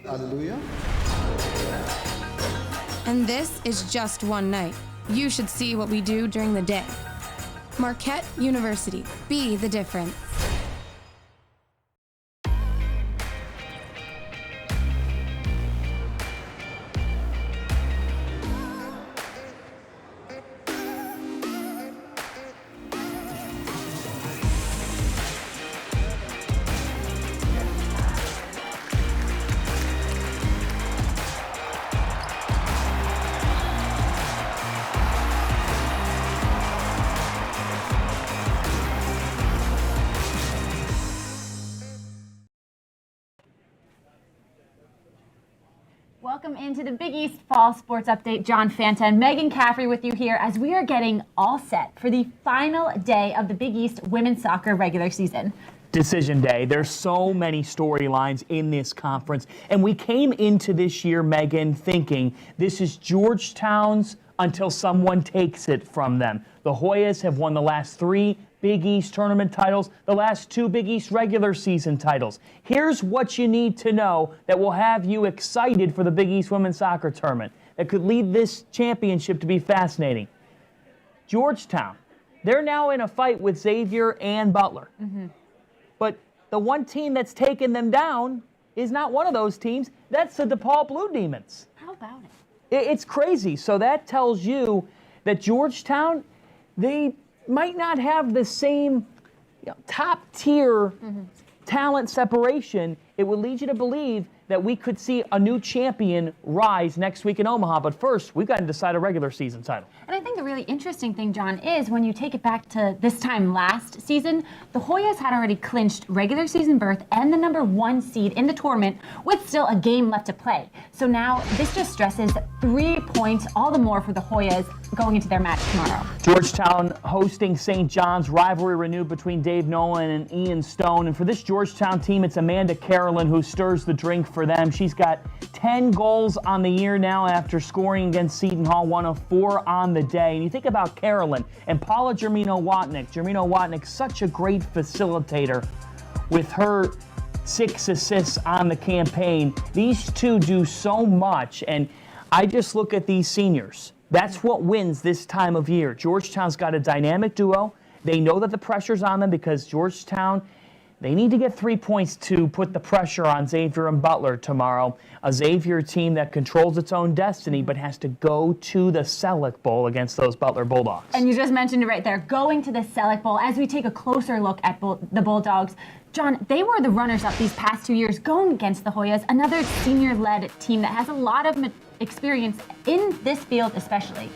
Hallelujah. And this is just one night. You should see what we do during the day. Marquette University. Be the difference. Welcome into the Big East Fall Sports Update. John Fanta and Megan Caffrey with you here as we are getting all set for the final day of the Big East women's soccer regular season. Decision day. There's so many storylines in this conference. And we came into this year, Megan, thinking this is Georgetown's until someone takes it from them. The Hoyas have won the last 3 Big East tournament titles, the last 2 Big East regular season titles. Here's what you need to know that will have you excited for the Big East women's soccer tournament that could lead this championship to be fascinating. Georgetown, they're now in a fight with Xavier and Butler. But the one team that's taken them down is not one of those teams. That's the DePaul Blue Demons. How about it? It's crazy. So that tells you that Georgetown, they might not have the same top-tier talent separation. It would lead you to believe that we could see a new champion rise next week in Omaha. But first, we've got to decide a regular season title. And I think the really interesting thing, John, is when you take it back to this time last season, the Hoyas had already clinched regular season berth and the #1 seed in the tournament with still a game left to play. So now this just stresses 3 points, all the more for the Hoyas going into their match tomorrow. Georgetown hosting St. John's, rivalry renewed between Dave Nolan and Ian Stone. And for this Georgetown team, it's Amanda Carolyn who stirs the drink for them. She's got 10 goals on the year now after scoring against Seton Hall, 1 of 4 on the day. And you think about Carolyn and Paula Germino-Watnick. Germino-Watnick, such a great facilitator with her 6 assists on the campaign. These two do so much, and I just look at these seniors. That's what wins this time of year. Georgetown's got a dynamic duo. They know that the pressure's on them because Georgetown, they need to get 3 points to put the pressure on Xavier and Butler tomorrow. A Xavier team that controls its own destiny but has to go to the Selleck Bowl against those Butler Bulldogs. And you just mentioned it right there, going to the Selleck Bowl. As we take a closer look at the Bulldogs, John, they were the runners-up these past 2 years going against the Hoyas, another senior-led team that has a lot of experience in this field especially.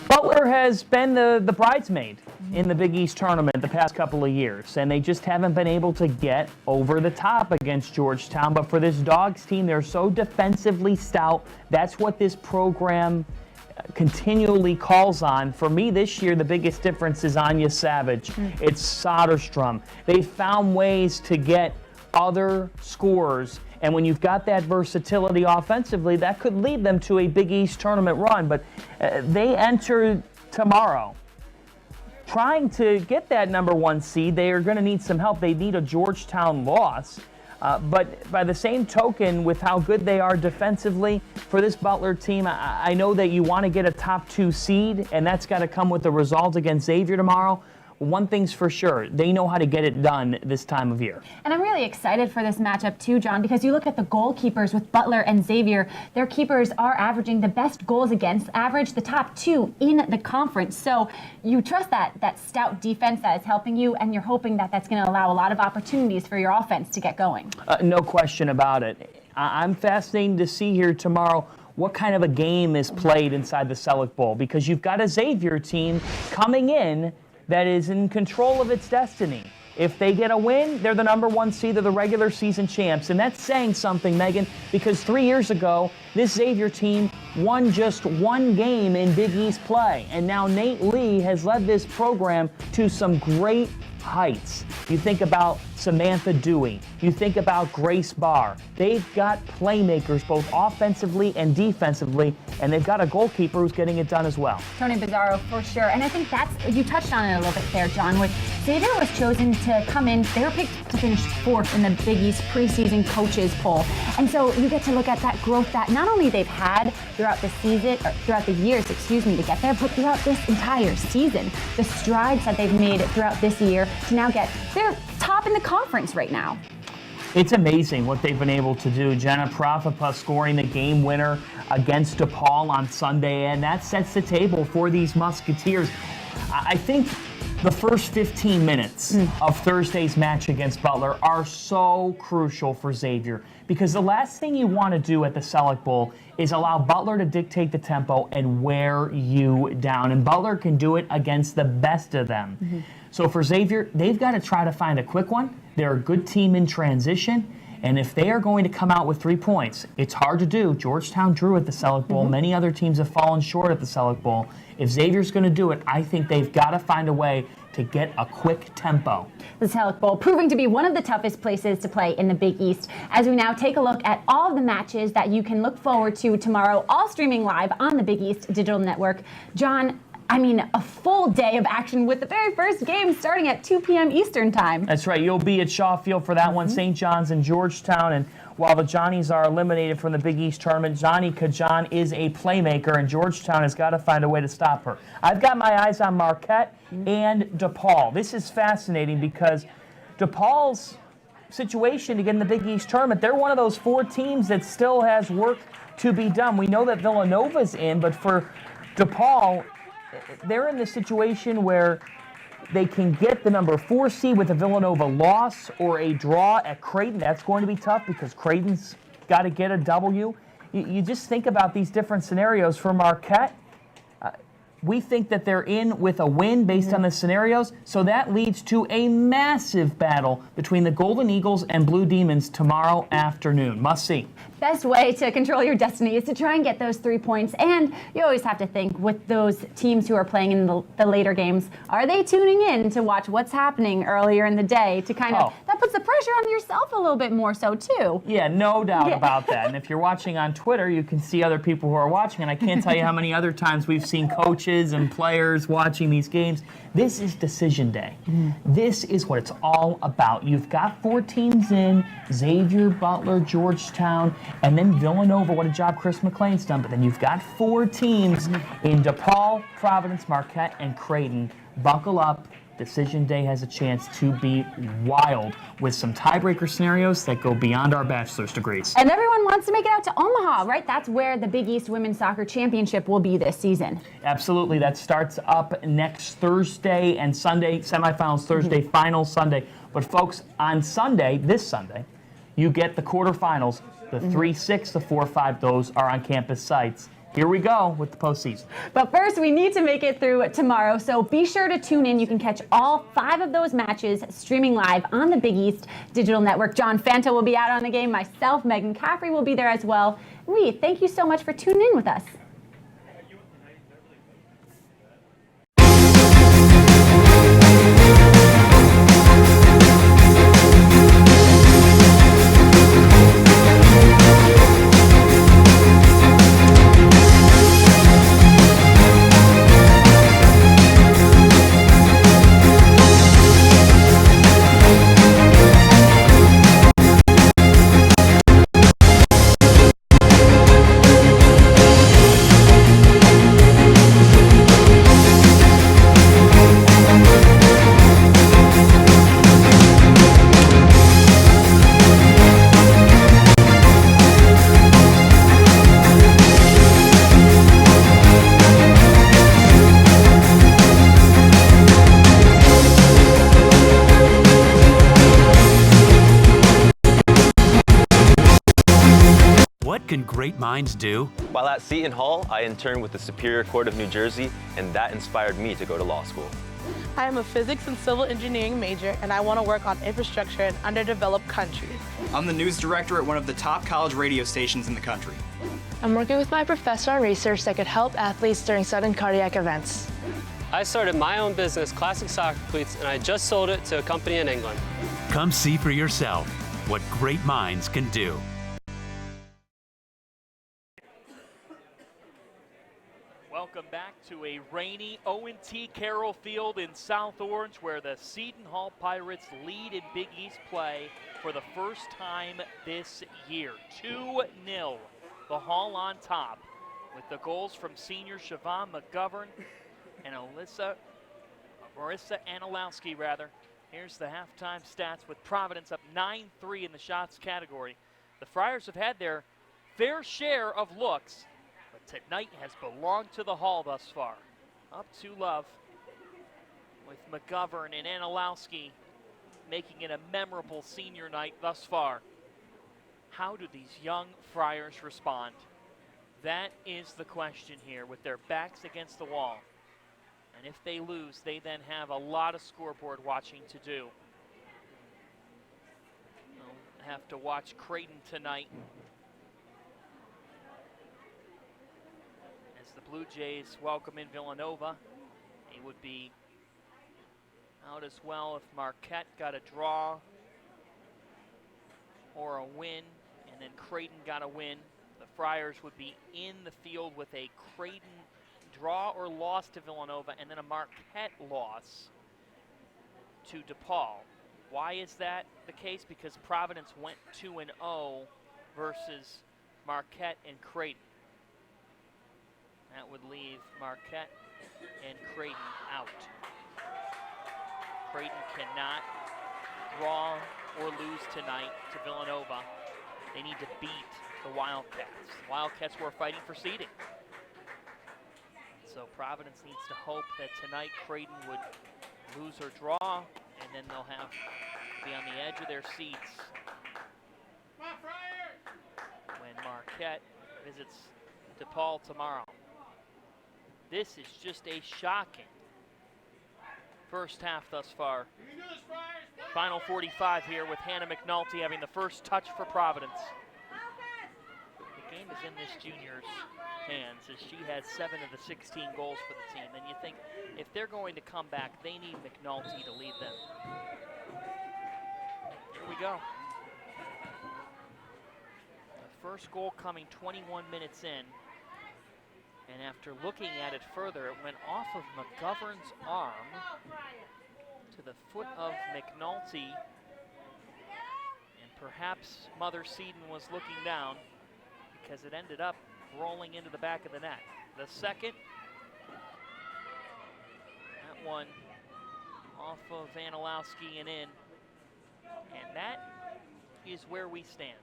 Butler has been the bridesmaid in the Big East tournament the past couple of years, and they just haven't been able to get over the top against Georgetown. But for this Dogs team, they're so defensively stout. That's what this program continually calls on. For me this year, the biggest difference is Anya Savage. It's Soderstrom. They found ways to get other scorers. And when you've got that versatility offensively, that could lead them to a Big East tournament run. But they enter tomorrow trying to get that #1 seed. They are going to need some help. They need a Georgetown loss. But by the same token, with how good they are defensively, for this Butler team, I know that you want to get a top 2 seed, and that's got to come with the result against Xavier tomorrow. One thing's for sure, they know how to get it done this time of year. And I'm really excited for this matchup too, John, because you look at the goalkeepers with Butler and Xavier. Their keepers are averaging the best goals against, average the top 2 in the conference. So you trust that stout defense that is helping you, and you're hoping that that's going to allow a lot of opportunities for your offense to get going. No question about it. I'm fascinated to see here tomorrow what kind of a game is played inside the Selleck Bowl, because you've got a Xavier team coming in that is in control of its destiny. If they get a win, they're the #1 seed, they're the regular season champs. And that's saying something, Megan, because 3 years ago, this Xavier team won just 1 game in Big East play. And now Nate Lee has led this program to some great heights. You think about Samantha Dewey. You think about Grace Barr. They've got playmakers both offensively and defensively, and they've got a goalkeeper who's getting it done as well. Tony Bizzarro, for sure. And I think you touched on it a little bit there, John, with Xavier was chosen to come in. They were picked to finish 4th in the Big East preseason coaches poll. And so you get to look at that growth that not only they've had throughout the season, or throughout the years, to get there, but throughout this entire season. The strides that they've made throughout this year to now they're top in the conference right now. It's amazing what they've been able to do. Jenna Profipa scoring the game winner against DePaul on Sunday, and that sets the table for these Musketeers. I think the first 15 minutes of Thursday's match against Butler are so crucial for Xavier, because the last thing you want to do at the Selleck Bowl is allow Butler to dictate the tempo and wear you down. And Butler can do it against the best of them. So for Xavier, they've got to try to find a quick one. They're a good team in transition. And if they are going to come out with 3 points, it's hard to do. Georgetown drew at the Selleck Bowl. Many other teams have fallen short at the Selleck Bowl. If Xavier's going to do it, I think they've got to find a way to get a quick tempo. The Selleck Bowl proving to be one of the toughest places to play in the Big East. As we now take a look at all of the matches that you can look forward to tomorrow, all streaming live on the Big East Digital Network. John, I mean, a full day of action with the very first game starting at 2 p.m. Eastern time. That's right. You'll be at Shaw Field for that one, St. John's and Georgetown. And while the Johnnies are eliminated from the Big East tournament, Johnny Kajan is a playmaker, and Georgetown has got to find a way to stop her. I've got my eyes on Marquette and DePaul. This is fascinating because DePaul's situation to get in the Big East tournament, they're one of those 4 teams that still has work to be done. We know that Villanova's in, but for DePaul, they're in the situation where they can get the number 4 seed with a Villanova loss or a draw at Creighton. That's going to be tough because Creighton's got to get a W. You just think about these different scenarios. For Marquette, we think that they're in with a win based on the scenarios, so that leads to a massive battle between the Golden Eagles and Blue Demons tomorrow afternoon. Must see. Best way to control your destiny is to try and get those 3 points. And you always have to think with those teams who are playing in the later games, are they tuning in to watch what's happening earlier in the day to kind of, that puts the pressure on yourself a little bit more so too. Yeah, no doubt about that. And if you're watching on Twitter, you can see other people who are watching. And I can't tell you how many other times we've seen coaches and players watching these games. This is decision day. This is what it's all about. You've got 4 teams in, Xavier, Butler, Georgetown, and then Villanova. What a job Chris McLean's done. But then you've got 4 teams in DePaul, Providence, Marquette, and Creighton. Buckle up. Decision day has a chance to be wild with some tiebreaker scenarios that go beyond our bachelor's degrees. And everyone wants to make it out to Omaha, right? That's where the Big East Women's Soccer Championship will be this season. Absolutely. That starts up next Thursday and Sunday. Semifinals Thursday, finals Sunday. But folks, on Sunday, this Sunday, you get the quarterfinals. The 3-6, the 4-5, those are on campus sites. Here we go with the postseason. But first, we need to make it through tomorrow, so be sure to tune in. You can catch all 5 of those matches streaming live on the Big East Digital Network. John Fanta will be out on the game. Myself, Megan Caffrey, will be there as well. Reed, thank you so much for tuning in with us. What can great minds do? While at Seton Hall, I interned with the Superior Court of New Jersey, and that inspired me to go to law school. I am a physics and civil engineering major, and I want to work on infrastructure in underdeveloped countries. I'm the news director at one of the top college radio stations in the country. I'm working with my professor on research that could help athletes during sudden cardiac events. I started my own business, Classic Soccer Cleats, and I just sold it to a company in England. Come see for yourself what great minds can do. Welcome back to a rainy O&T Carroll Field in South Orange, where the Seton Hall Pirates lead in Big East play for the first time this year. 2-0, the Hall on top, with the goals from senior Siobhan McGovern and Marissa Anilowski. Here's the halftime stats with Providence up 9-3 in the shots category. The Friars have had their fair share of looks, but tonight has belonged to the Hall thus far. Up 2-0 with McGovern and Anilowski making it a memorable senior night thus far. How do these young Friars respond? That is the question here, with their backs against the wall. And if they lose, they then have a lot of scoreboard watching to do. have to watch Creighton tonight as the Blue Jays welcome in Villanova. They would be out as well if Marquette got a draw or a win, and then Creighton got a win. The Friars would be in the field with a Creighton draw or loss to Villanova, and then a Marquette loss to DePaul. Why is that the case? Because Providence went 2-0 versus Marquette and Creighton. That would leave Marquette and Creighton out. Creighton cannot draw or lose tonight to Villanova. They need to beat the Wildcats. The Wildcats were fighting for seeding. So Providence needs to hope that tonight Creighton would lose or draw, and then they'll have to be on the edge of their seats when Marquette visits DePaul tomorrow. This is just a shocking first half thus far. Final 45 here with Hannah McNulty having the first touch for Providence. The game is in this junior's hands as she has 7 of the 16 goals for the team. And you think if they're going to come back, they need McNulty to lead them. Here we go. The first goal coming 21 minutes in. And after looking at it further, it went off of McGovern's arm to the foot of McNulty. And perhaps Mother Seton was looking down because it ended up rolling into the back of the net. The second, that one off of Vanilowski and in. And that is where we stand.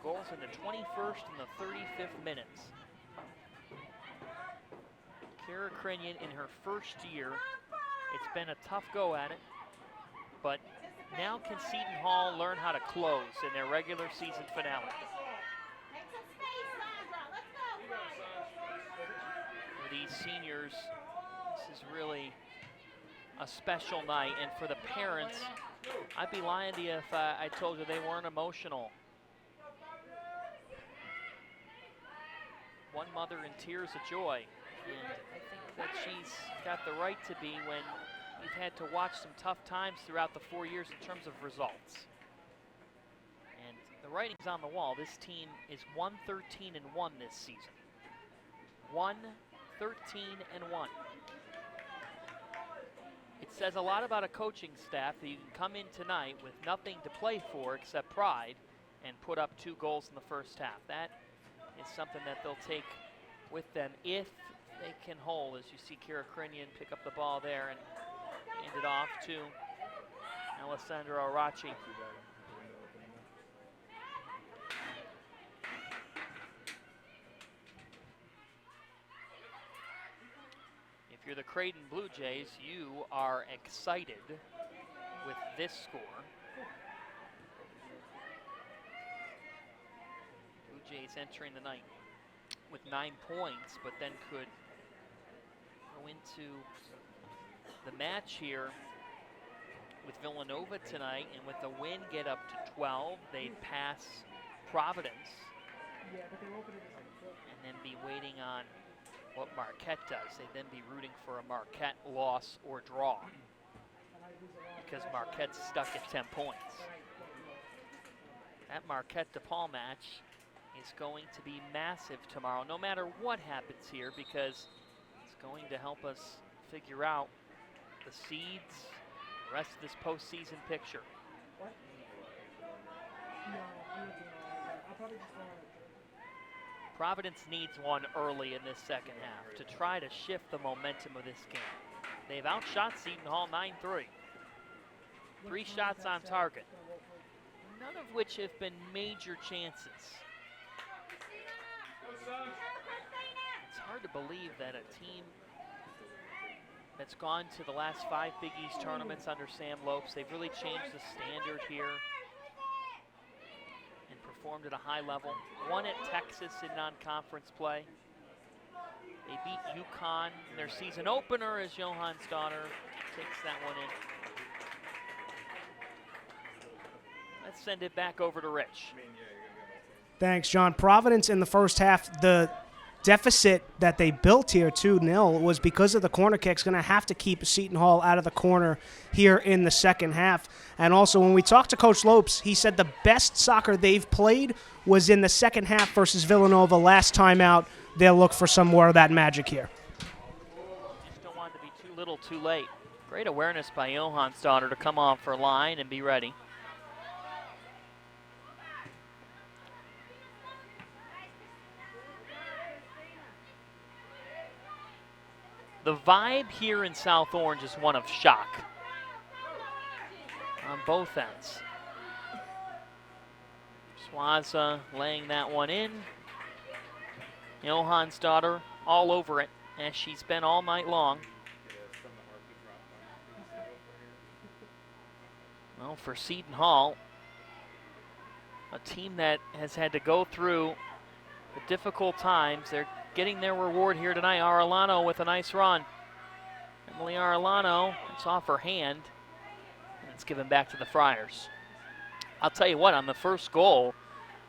Goals in the 21st and the 35th minutes. Kara Krinian in her first year. It's been a tough go at it, but now can Seton Hall learn how to close in their regular season finale? For these seniors, this is really a special night, and for the parents, I'd be lying to you if I told you they weren't emotional. One mother in tears of joy, and I think that she's got the right to be when you've had to watch some tough times throughout the 4 years in terms of results. And the writing's on the wall. This team is 1-13-1 this season. 1-13-1. It says a lot about a coaching staff that you can come in tonight with nothing to play for except pride and put up 2 goals in the first half. That is something that they'll take with them if they can hold, as you see Kira Krinian pick up the ball there and hand it off to Alessandra Arachi. If you're the Creighton Blue Jays, you are excited with this score. Jays entering the night with 9 points, but then could go into the match here with Villanova tonight, and with the win get up to 12. They'd pass Providence and then be waiting on what Marquette does. They'd then be rooting for a Marquette loss or draw because Marquette's stuck at 10 points. That Marquette-DePaul match is going to be massive tomorrow, no matter what happens here, because it's going to help us figure out the seeds, the rest of this postseason picture. Providence needs one early in this second half to try to shift the momentum of this game. They've outshot Seton Hall 9-3. 3 shots on target, none of which have been major chances. It's hard to believe that a team that's gone to the last 5 Big East tournaments under Sam Lopes, they've really changed the standard here and performed at a high level. Won at Texas in non-conference play. They beat UConn in their season opener as Johann's daughter takes that one in. Let's send it back over to Rich. Thanks, John. Providence in the first half, the deficit that they built here, 2-0, was because of the corner kicks. Going to have to keep Seton Hall out of the corner here in the second half. And also, when we talked to Coach Lopes, he said the best soccer they've played was in the second half versus Villanova. Last time out, they'll look for some more of that magic here. Just don't want it to be too little, too late. Great awareness by Johansdottir to come off for line and be ready. The vibe here in South Orange is one of shock on both ends. Swaza laying that one in. Johansdottir all over it, as she's been all night long. Well, for Seton Hall, a team that has had to go through the difficult times, they're getting their reward here tonight. Arellano with a nice run. Emily Arellano, it's off her hand, and it's given back to the Friars. I'll tell you what, on the first goal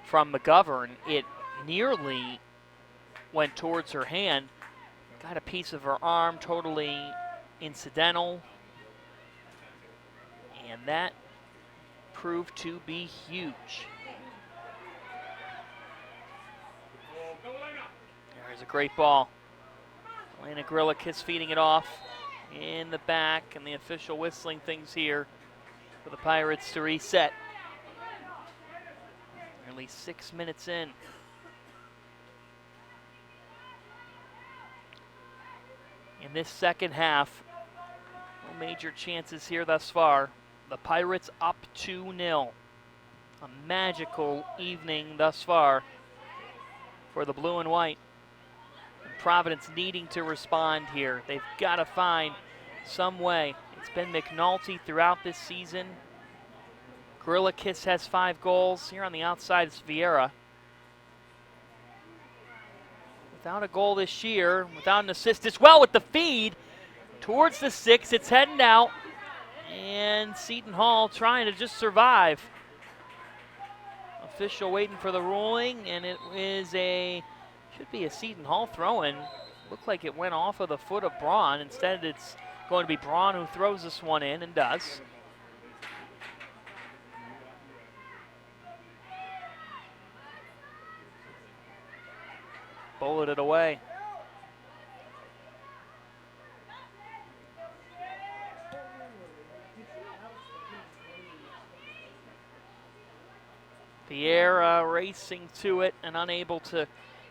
from McGovern, it nearly went towards her hand, got a piece of her arm, totally incidental, and that proved to be huge. There's a great ball. Elena Grillikis feeding it off in the back, and the official whistling things here for the Pirates to reset. Nearly 6 minutes in. In this second half, no major chances here thus far. The Pirates up 2-0. A magical evening thus far for the blue and white. Providence needing to respond here. They've got to find some way. It's been McNulty throughout this season. Grillikis has 5 goals. Here on the outside is Vieira. Without a goal this year, without an assist as well with the feed towards the 6. It's heading out. And Seton Hall trying to just survive. Official waiting for the ruling, and it is should be a Seton Hall throw-in. Looked like it went off of the foot of Braun. Instead, it's going to be Braun who throws this one in and does. Bulleted away. Vieira racing to it and unable to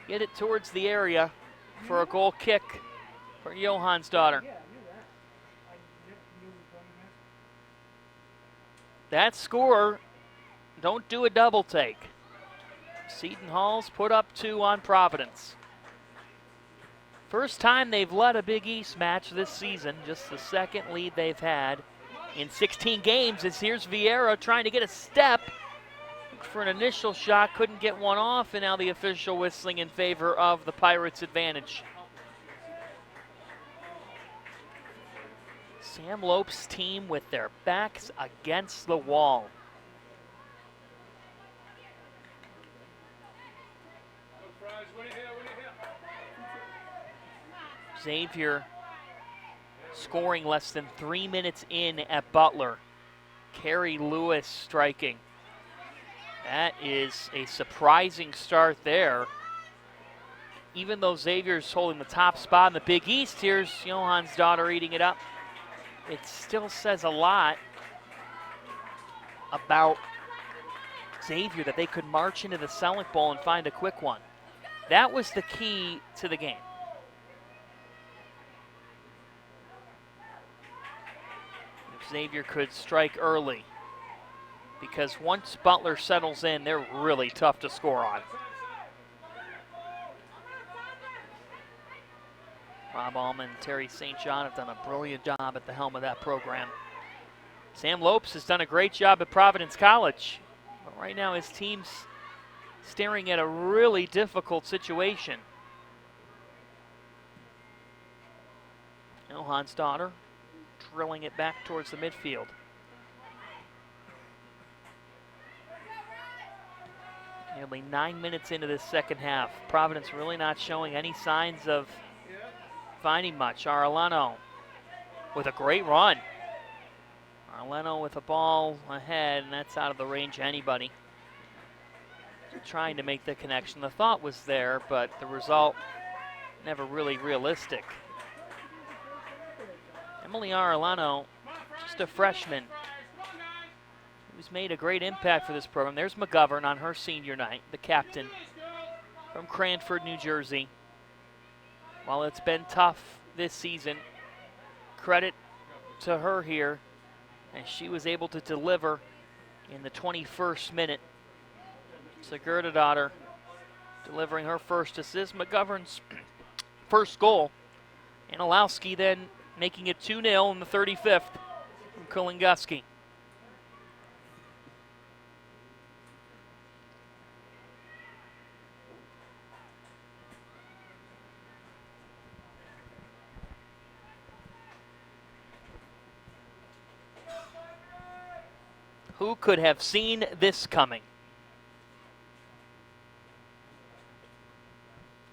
get it towards the area for a goal kick for Johansdottir. That score, don't do a double take. Seton Hall's put up 2 on Providence. First time they've led a Big East match this season, just the second lead they've had in 16 games. As here's Vieira trying to get a step for an initial shot, couldn't get one off, and now the official whistling in favor of the Pirates' advantage. Sam Lopes' team with their backs against the wall. Xavier scoring less than 3 minutes in at Butler. Carrie Lewis striking. That is a surprising start there. Even though Xavier's holding the top spot in the Big East, here's Johansdottir eating it up. It still says a lot about Xavier that they could march into the Selleck Bowl and find a quick one. That was the key to the game. If Xavier could strike early, because once Butler settles in, they're really tough to score on. Rob Allman and Terry St. John have done a brilliant job at the helm of that program. Sam Lopes has done a great job at Providence College. But right now his team's staring at a really difficult situation. Johansdottir drilling it back towards the midfield. Nearly 9 minutes into this second half. Providence really not showing any signs of finding much. Arellano with a great run. Arellano with a ball ahead, and that's out of the range of anybody. Trying to make the connection. The thought was there, but the result never really realistic. Emily Arellano, just a freshman, who's made a great impact for this program. There's McGovern on her senior night, the captain from Cranford, New Jersey. While it's been tough this season, credit to her here, and she was able to deliver in the 21st minute. Sigurda daughter delivering her first assist, McGovern's first goal, and Olowski then making it 2-0 in the 35th from Kulinguski. Who could have seen this coming?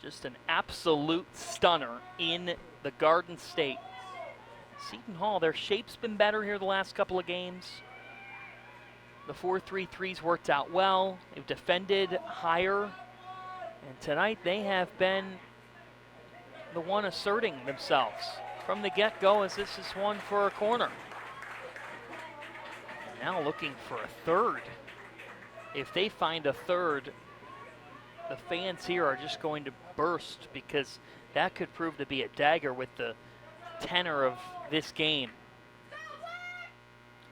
Just an absolute stunner in the Garden State. Seton Hall, their shape's been better here the last couple of games. The 4-3-3's worked out well. They've defended higher. And tonight they have been the one asserting themselves from the get-go, as this is one for a corner. Now looking for a third. If they find a third, the fans here are just going to burst, because that could prove to be a dagger with the tenor of this game.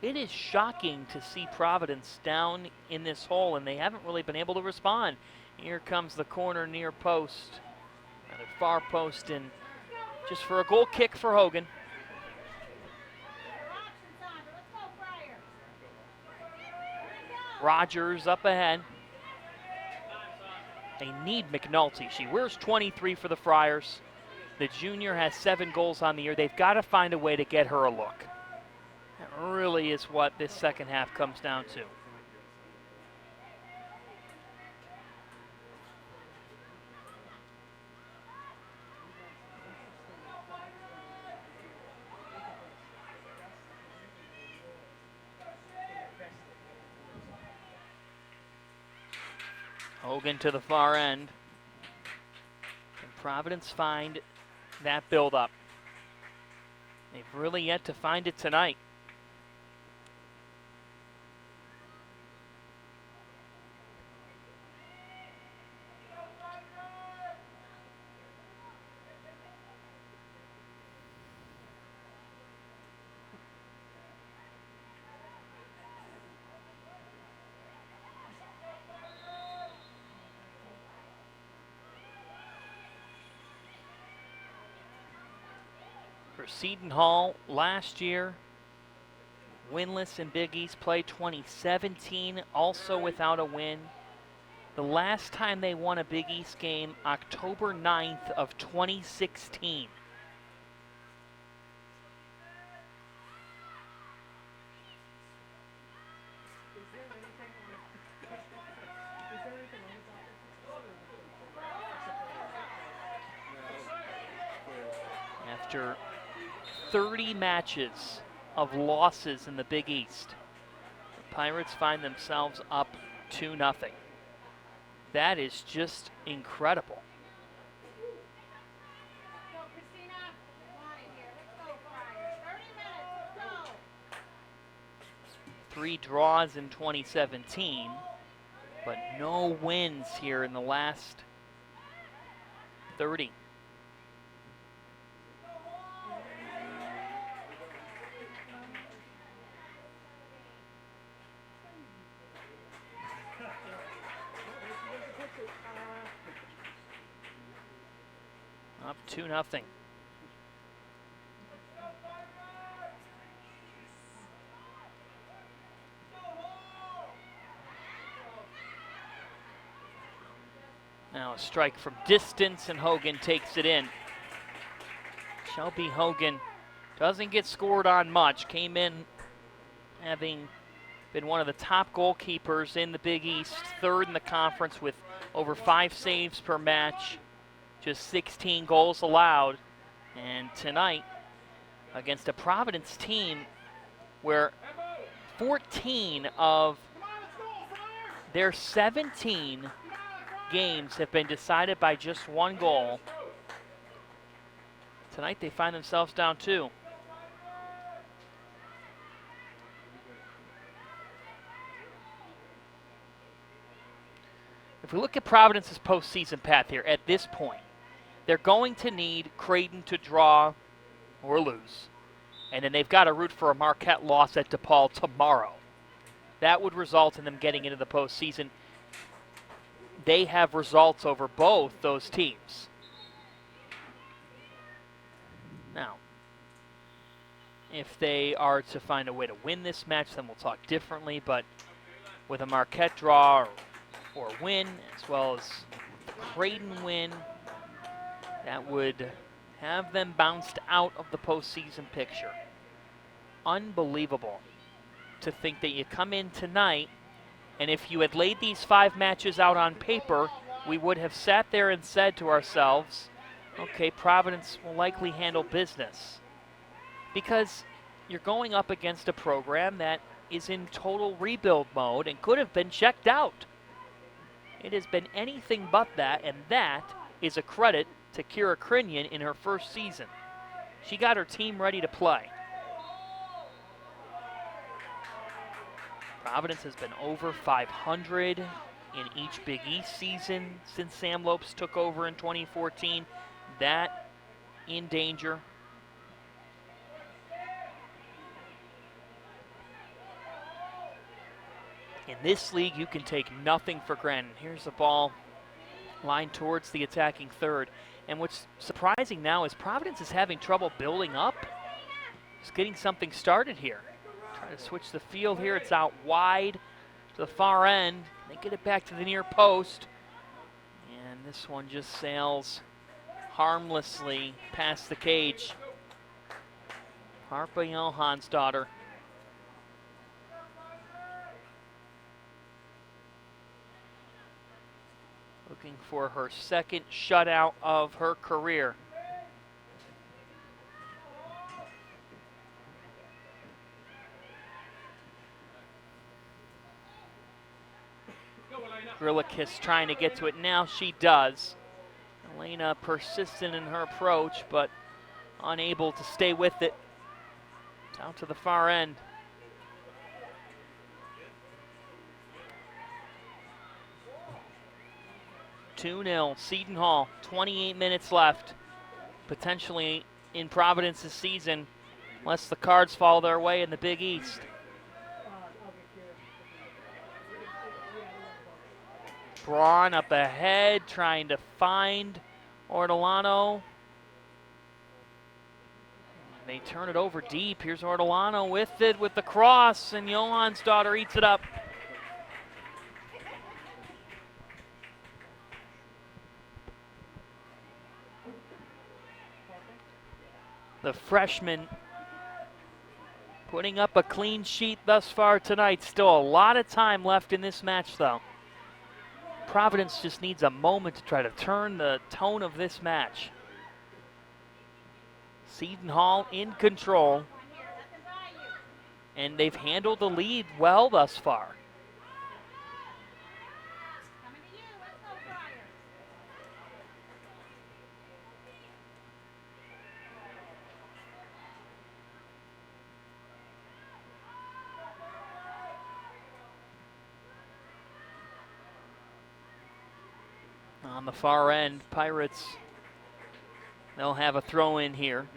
It is shocking to see Providence down in this hole, and they haven't really been able to respond. Here comes the corner near post. Another far post, and just for a goal kick for Hogan. Rogers up ahead. They need McNulty. She wears 23 for the Friars. The junior has 7 goals on the year. They've got to find a way to get her a look. That really is what this second half comes down to. Hogan to the far end. Can Providence find that build-up? They've really yet to find it tonight. For Seton Hall last year, winless in Big East play. 2017, also without a win. The last time they won a Big East game, October 9th of 2016. After 30 matches of losses in the Big East, the Pirates find themselves up 2-0. That is just incredible. Three draws in 2017, but no wins here in the last 30. Up 2-0. Now a strike from distance, and Hogan takes it in. Shelby Hogan doesn't get scored on much. Came in having been one of the top goalkeepers in the Big East, third in the conference with over 5 saves per match, just 16 goals allowed. And tonight, against a Providence team where 14 of their 17 games have been decided by just 1 goal, tonight they find themselves down 2. If we look at Providence's postseason path here at this point, they're going to need Creighton to draw or lose. And then they've got to root for a Marquette loss at DePaul tomorrow. That would result in them getting into the postseason. They have results over both those teams. Now, if they are to find a way to win this match, then we'll talk differently. But with a Marquette draw or win, as well as the Creighton win, that would have them bounced out of the postseason picture. Unbelievable to think that you come in tonight, and if you had laid these 5 matches out on paper, we would have sat there and said to ourselves, okay, Providence will likely handle business. Because you're going up against a program that is in total rebuild mode and could have been checked out. It has been anything but that, and that is a credit to Kira Krinian in her first season. She got her team ready to play. Providence has been over 500 in each Big East season since Sam Lopes took over in 2014. That in danger. In this league, you can take nothing for granted. Here's the ball lined towards the attacking third. And what's surprising now is Providence is having trouble building up. Just getting something started here. Trying to switch the field here. It's out wide to the far end. They get it back to the near post. And this one just sails harmlessly past the cage. Harpa Johan's daughter. Looking for her second shutout of her career. Grillikis trying to get to it now. She does. Elena persistent in her approach, but unable to stay with it. Out to the far end. (2-0) Seton Hall, 28 minutes left. Potentially in Providence's season, unless the cards fall their way in the Big East. Braun up ahead, trying to find Ortolano. They turn it over deep. Here's Ortolano with it, with the cross, and Johan's daughter eats it up. The freshman putting up a clean sheet thus far tonight. Still a lot of time left in this match, though. Providence just needs a moment to try to turn the tone of this match. Seton Hall in control, and they've handled the lead well thus far. On the far end, Pirates, they'll have a throw in here.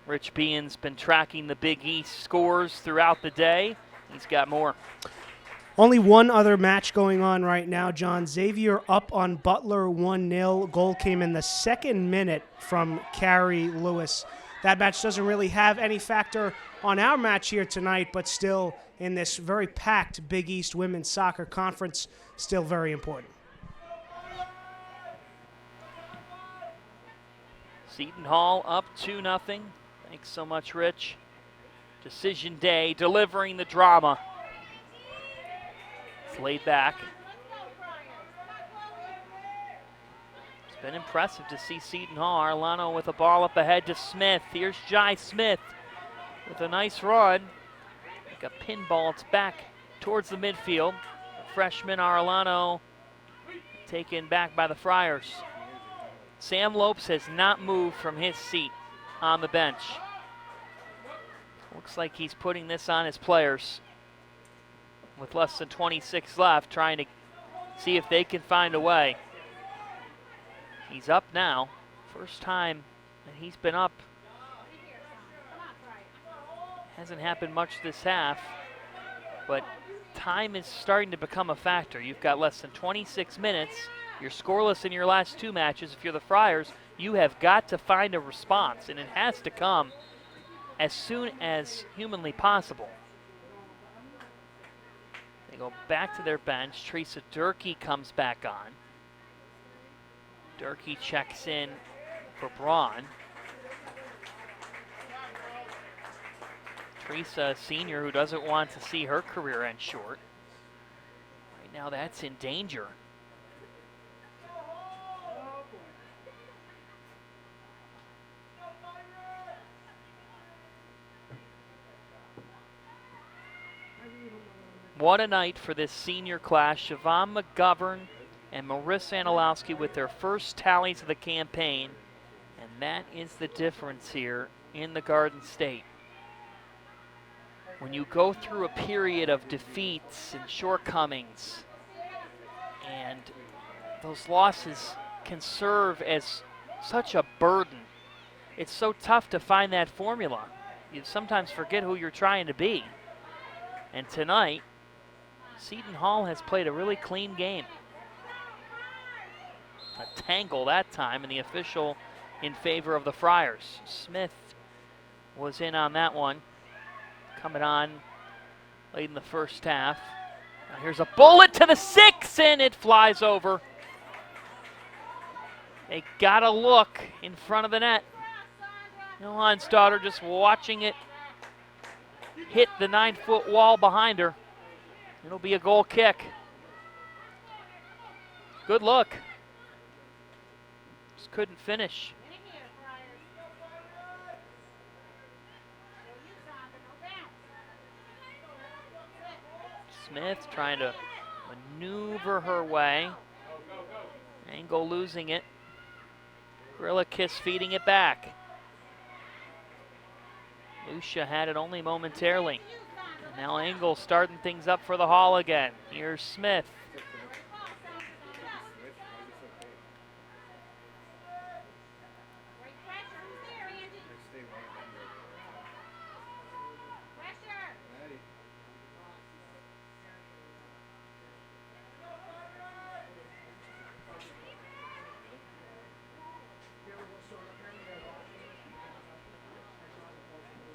Rich Behan's been tracking the Big East scores throughout the day. He's got more. Only one other match going on right now, John. Xavier up on Butler 1-0. Goal came in the second minute from Carrie Lewis. That match doesn't really have any factor on our match here tonight, but still in this very packed Big East Women's Soccer Conference, still very important. Seton Hall up 2-0. Thanks so much, Rich. Decision Day delivering the drama. It's laid back. It's been impressive to see Seton Hall. Arellano with a ball up ahead to Smith. Here's Jai Smith with a nice run. Like a pinball, it's back towards the midfield. Freshman Arellano taken back by the Friars. Sam Lopes has not moved from his seat on the bench. Looks like he's putting this on his players with less than 26 left, trying to see if they can find a way. He's up now. First time that he's been up. Hasn't happened much this half, but time is starting to become a factor. You've got less than 26 minutes. You're scoreless in your last two matches. If you're the Friars, you have got to find a response, and it has to come as soon as humanly possible. They go back to their bench. Teresa Durkee comes back on. Durkee checks in for Braun. Teresa, a senior who doesn't want to see her career end short. Right now that's in danger. What a night for this senior class. Siobhan McGovern and Marissa Anilowski with their first tallies of the campaign. And that is the difference here in the Garden State. When you go through a period of defeats and shortcomings, and those losses can serve as such a burden, it's so tough to find that formula. You sometimes forget who you're trying to be. And tonight, Seton Hall has played a really clean game. A tangle that time, and the official in favor of the Friars. Smith was in on that one. Coming on late in the first half. Now here's a bullet to the 6, and it flies over. They got a look in front of the net. Johan's daughter just watching it hit the 9-foot wall behind her. It'll be a goal kick. Good look. Just couldn't finish. Smith trying to maneuver her way. Engel losing it. Grillikis feeding it back. Lucia had it only momentarily. And now Engel starting things up for the Hall again. Here's Smith.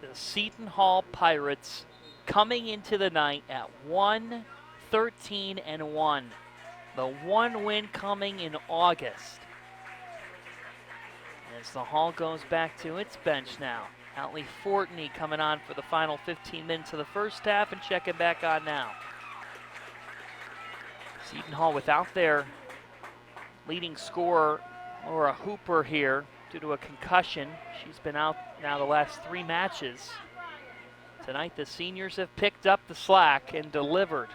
The Seton Hall Pirates coming into the night at 1-13-1. The one win coming in August. As the Hall goes back to its bench now. Allie Fortney coming on for the final 15 minutes of the first half and checking back on now. Seton Hall without their leading scorer, Laura Hooper, here due to a concussion. She's been out now the last 3 matches. Tonight the seniors have picked up the slack and delivered.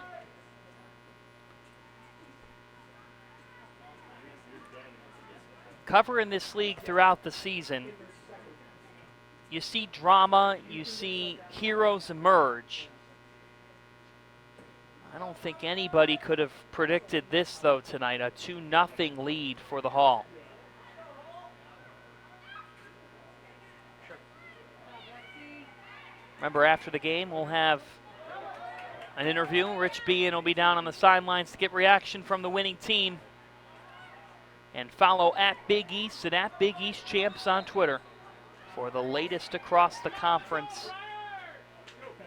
Covering this league throughout the season, you see drama, you see heroes emerge. I don't think anybody could have predicted this though tonight, a 2-0 lead for the Hall. Remember, after the game, we'll have an interview. Rich Bean will be down on the sidelines to get reaction from the winning team. And follow at Big East and at Big East Champs on Twitter for the latest across the conference.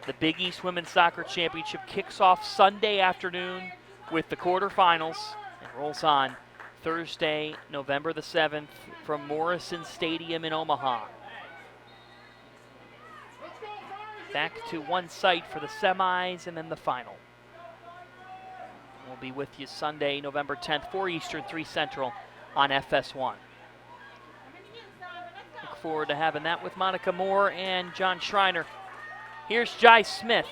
The Big East Women's Soccer Championship kicks off Sunday afternoon with the quarterfinals and rolls on Thursday, November the 7th from Morrison Stadium in Omaha. Back to one site for the semis and then the final. We'll be with you Sunday, November 10th, 4 Eastern, 3 Central on FS1. Look forward to having that with Monica Moore and John Schreiner. Here's Jai Smith.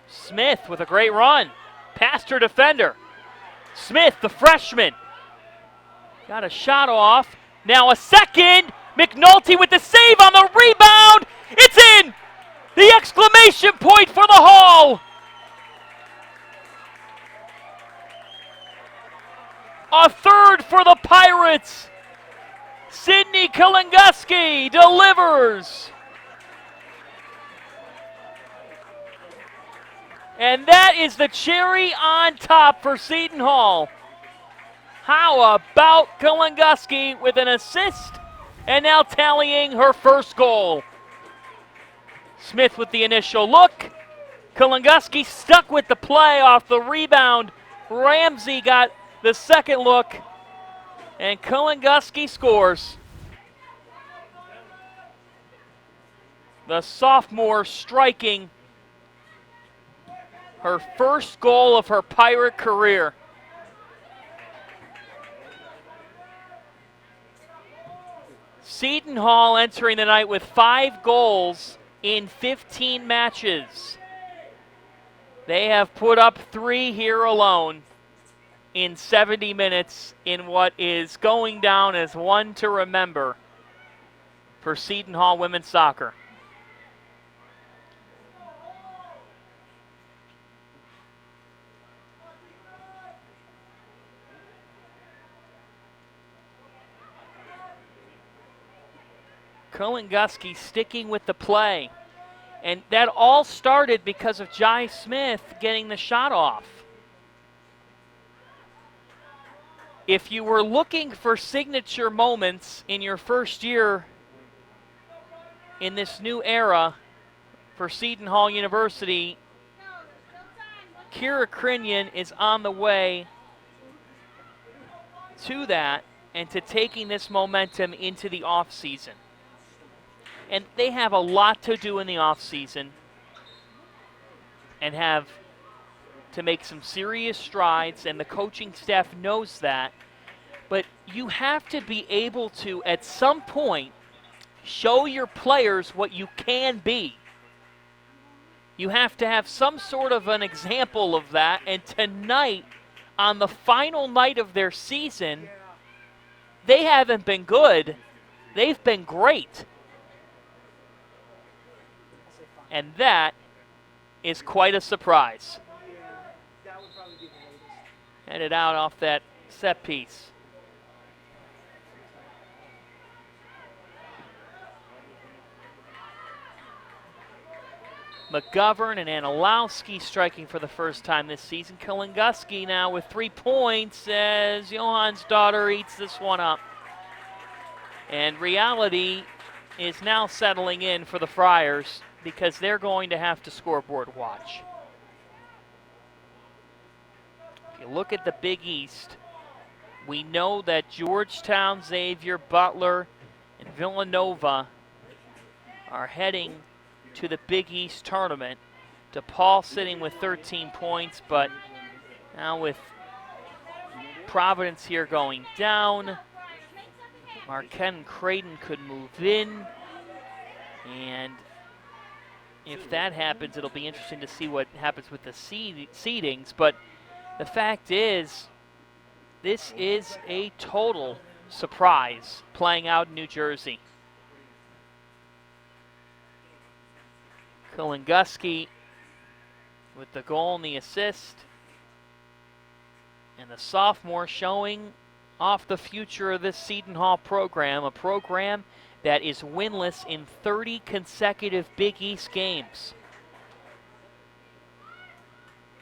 Smith with a great run. Past her defender. Smith, the freshman. Got a shot off. Now a second. McNulty with the save on the rebound. It's in! The exclamation point for the Hall. A third for the Pirates. Sydney Kalinguski delivers. And that is the cherry on top for Seton Hall. How about Kalinguski with an assist and now tallying her first goal. Smith with the initial look. Kalinguski stuck with the play off the rebound. Ramsey got the second look, and Kalinguski scores. The sophomore striking her first goal of her Pirate career. Seton Hall entering the night with 5 goals in 15 matches. They have put up 3 here alone in 70 minutes in what is going down as one to remember for Seton Hall women's soccer. Kalinguski sticking with the play. And that all started because of Jai Smith getting the shot off. If you were looking for signature moments in your first year in this new era for Seton Hall University, Kira Krinian is on the way to that and to taking this momentum into the offseason. And they have a lot to do in the offseason and have to make some serious strides, and the coaching staff knows that. But you have to be able to, at some point, show your players what you can be. You have to have some sort of an example of that, and tonight, on the final night of their season, they haven't been good. They've been great. And that is quite a surprise. Headed out off that set piece. McGovern and Anilowski striking for the first time this season. Kalinguski now with 3 points as Johan's daughter eats this one up. And reality is now settling in for the Friars, because they're going to have to scoreboard watch. If you look at the Big East, we know that Georgetown, Xavier, Butler, and Villanova are heading to the Big East tournament. DePaul sitting with 13 points, but now with Providence here going down, Marquette and Creighton could move in, and if that happens, it'll be interesting to see what happens with the seedings. But the fact is, this is a total surprise playing out in New Jersey. Kalinguski with the goal and the assist. And the sophomore showing off the future of this Seton Hall program, a program that is winless in 30 consecutive Big East games,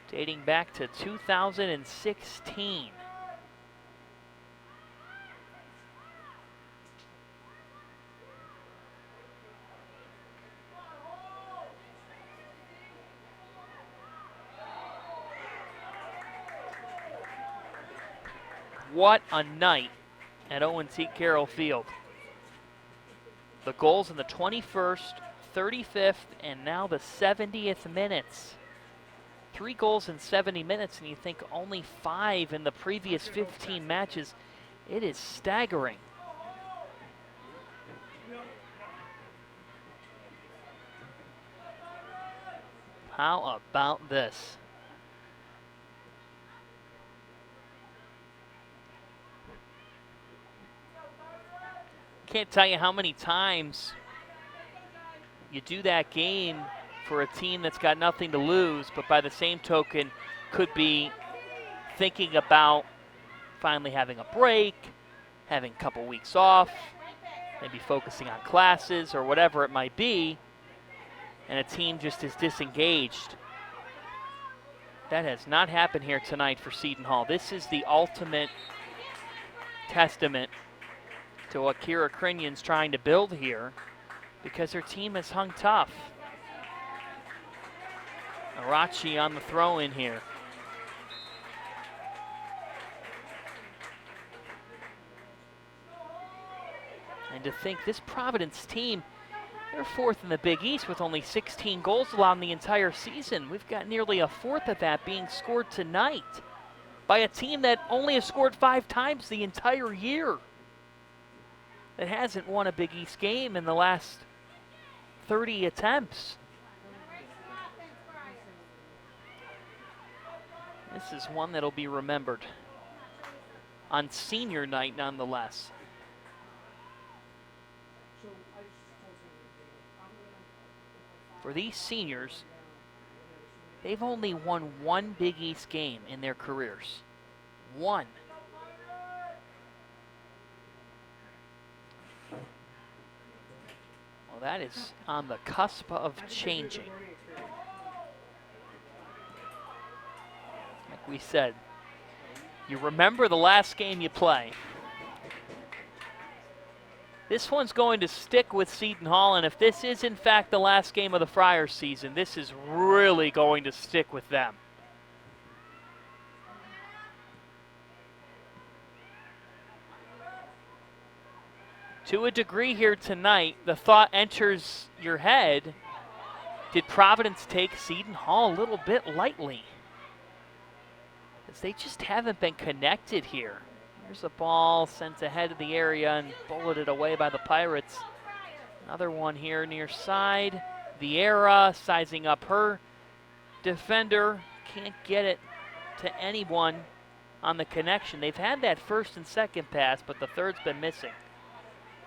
dating back to 2016. What a night at Owen T. Carroll Field. The goals in the 21st, 35th, and now the 70th minutes. 3 goals in 70 minutes, and you think only 5 in the previous 15 matches. It is staggering. How about this? Can't tell you how many times you do that game for a team that's got nothing to lose, but by the same token could be thinking about finally having a break, having a couple weeks off, maybe focusing on classes or whatever it might be, and a team just is disengaged. That has not happened here tonight for Seton Hall. This is the ultimate testament to what Kira Crinion's trying to build here, because her team has hung tough. Arachi on the throw-in here. And to think this Providence team, they're 4th in the Big East with only 16 goals allowed in the entire season. We've got nearly a 1/4 of that being scored tonight by a team that only has scored 5 times the entire year. That hasn't won a Big East game in the last 30 attempts. This is one that'll be remembered on senior night nonetheless. For these seniors, they've only won 1 Big East game in their careers. 1. Well, that is on the cusp of changing. Like we said, you remember the last game you play. This one's going to stick with Seton Hall, and if this is in fact the last game of the Friars season, this is really going to stick with them. To a degree here tonight, the thought enters your head, did Providence take Seton Hall a little bit lightly? Because they just haven't been connected here. Here's a ball sent ahead of the area and bulleted away by the Pirates. Another one here near side. Vieira sizing up her defender. Can't get it to anyone on the connection. They've had that first and second pass, but the third's been missing.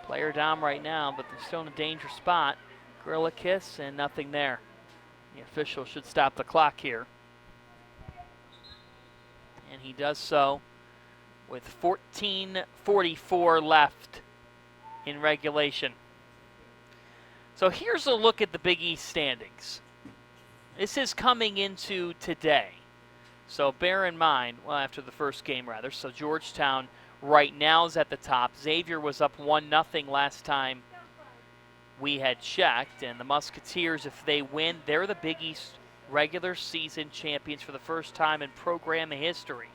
Player down right now, but they're still in a dangerous spot. Gorilla kiss and nothing there. The official should stop the clock here. And he does so with 14:44 left in regulation. So here's a look at the Big East standings. This is coming into today. So bear in mind, well, after the first game rather, so Georgetown right now is at the top. Xavier was up 1-0 last time we had checked, and the Musketeers, if they win, they're the Big East regular season champions for the first time in program history.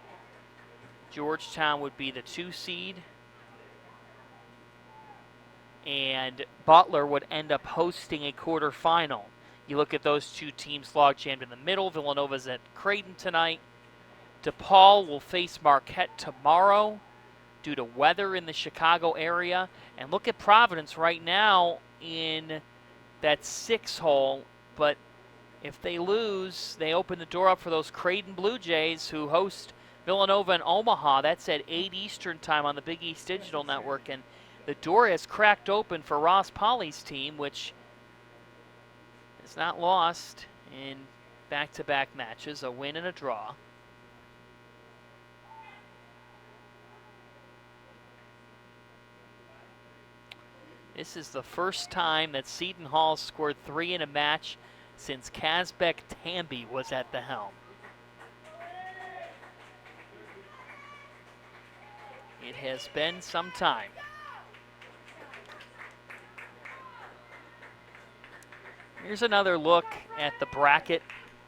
Georgetown would be the 2 seed, and Butler would end up hosting a quarterfinal. You look at those 2 teams log jammed in the middle. Villanova's at Creighton tonight. DePaul will face Marquette tomorrow due to weather in the Chicago area. And look at Providence right now in that 6 hole, but if they lose, they open the door up for those Creighton Blue Jays who host Villanova and Omaha. That's at 8 Eastern time on the Big East Digital Network, and the door has cracked open for Ross Pauly's team, which is not lost in back-to-back matches, a win and a draw. This is the first time that Seton Hall scored 3 in a match since Kazbek Tambi was at the helm. It has been some time. Here's another look at the bracket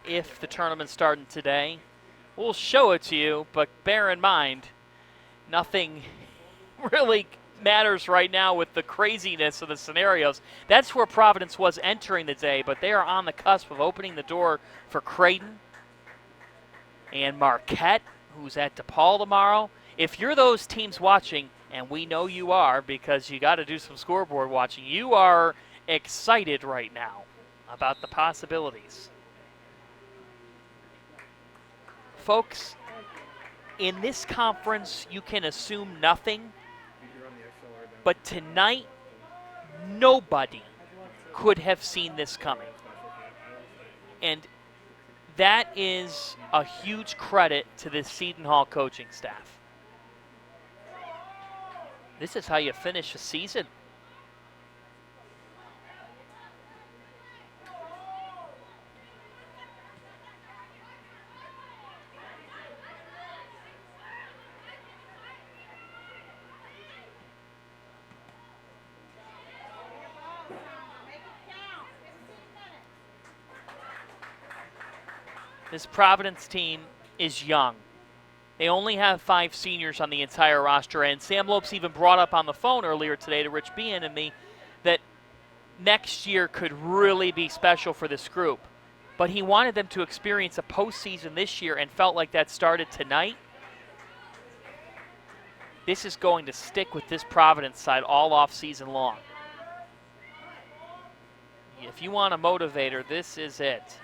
if the tournament's starting today. We'll show it to you, but bear in mind, nothing really matters right now with the craziness of the scenarios. That's where Providence was entering the day, but they are on the cusp of opening the door for Creighton and Marquette, who's at DePaul tomorrow. If you're those teams watching, and we know you are because you got to do some scoreboard watching, you are excited right now about the possibilities. Folks, in this conference, you can assume nothing, but tonight, nobody could have seen this coming. And that is a huge credit to the Seton Hall coaching staff. This is how you finish a season. This Providence team is young. They only have 5 seniors on the entire roster, and Sam Lopes even brought up on the phone earlier today to Rich Bean and me that next year could really be special for this group. But he wanted them to experience a postseason this year and felt like that started tonight. This is going to stick with this Providence side all off season long. If you want a motivator, this is it.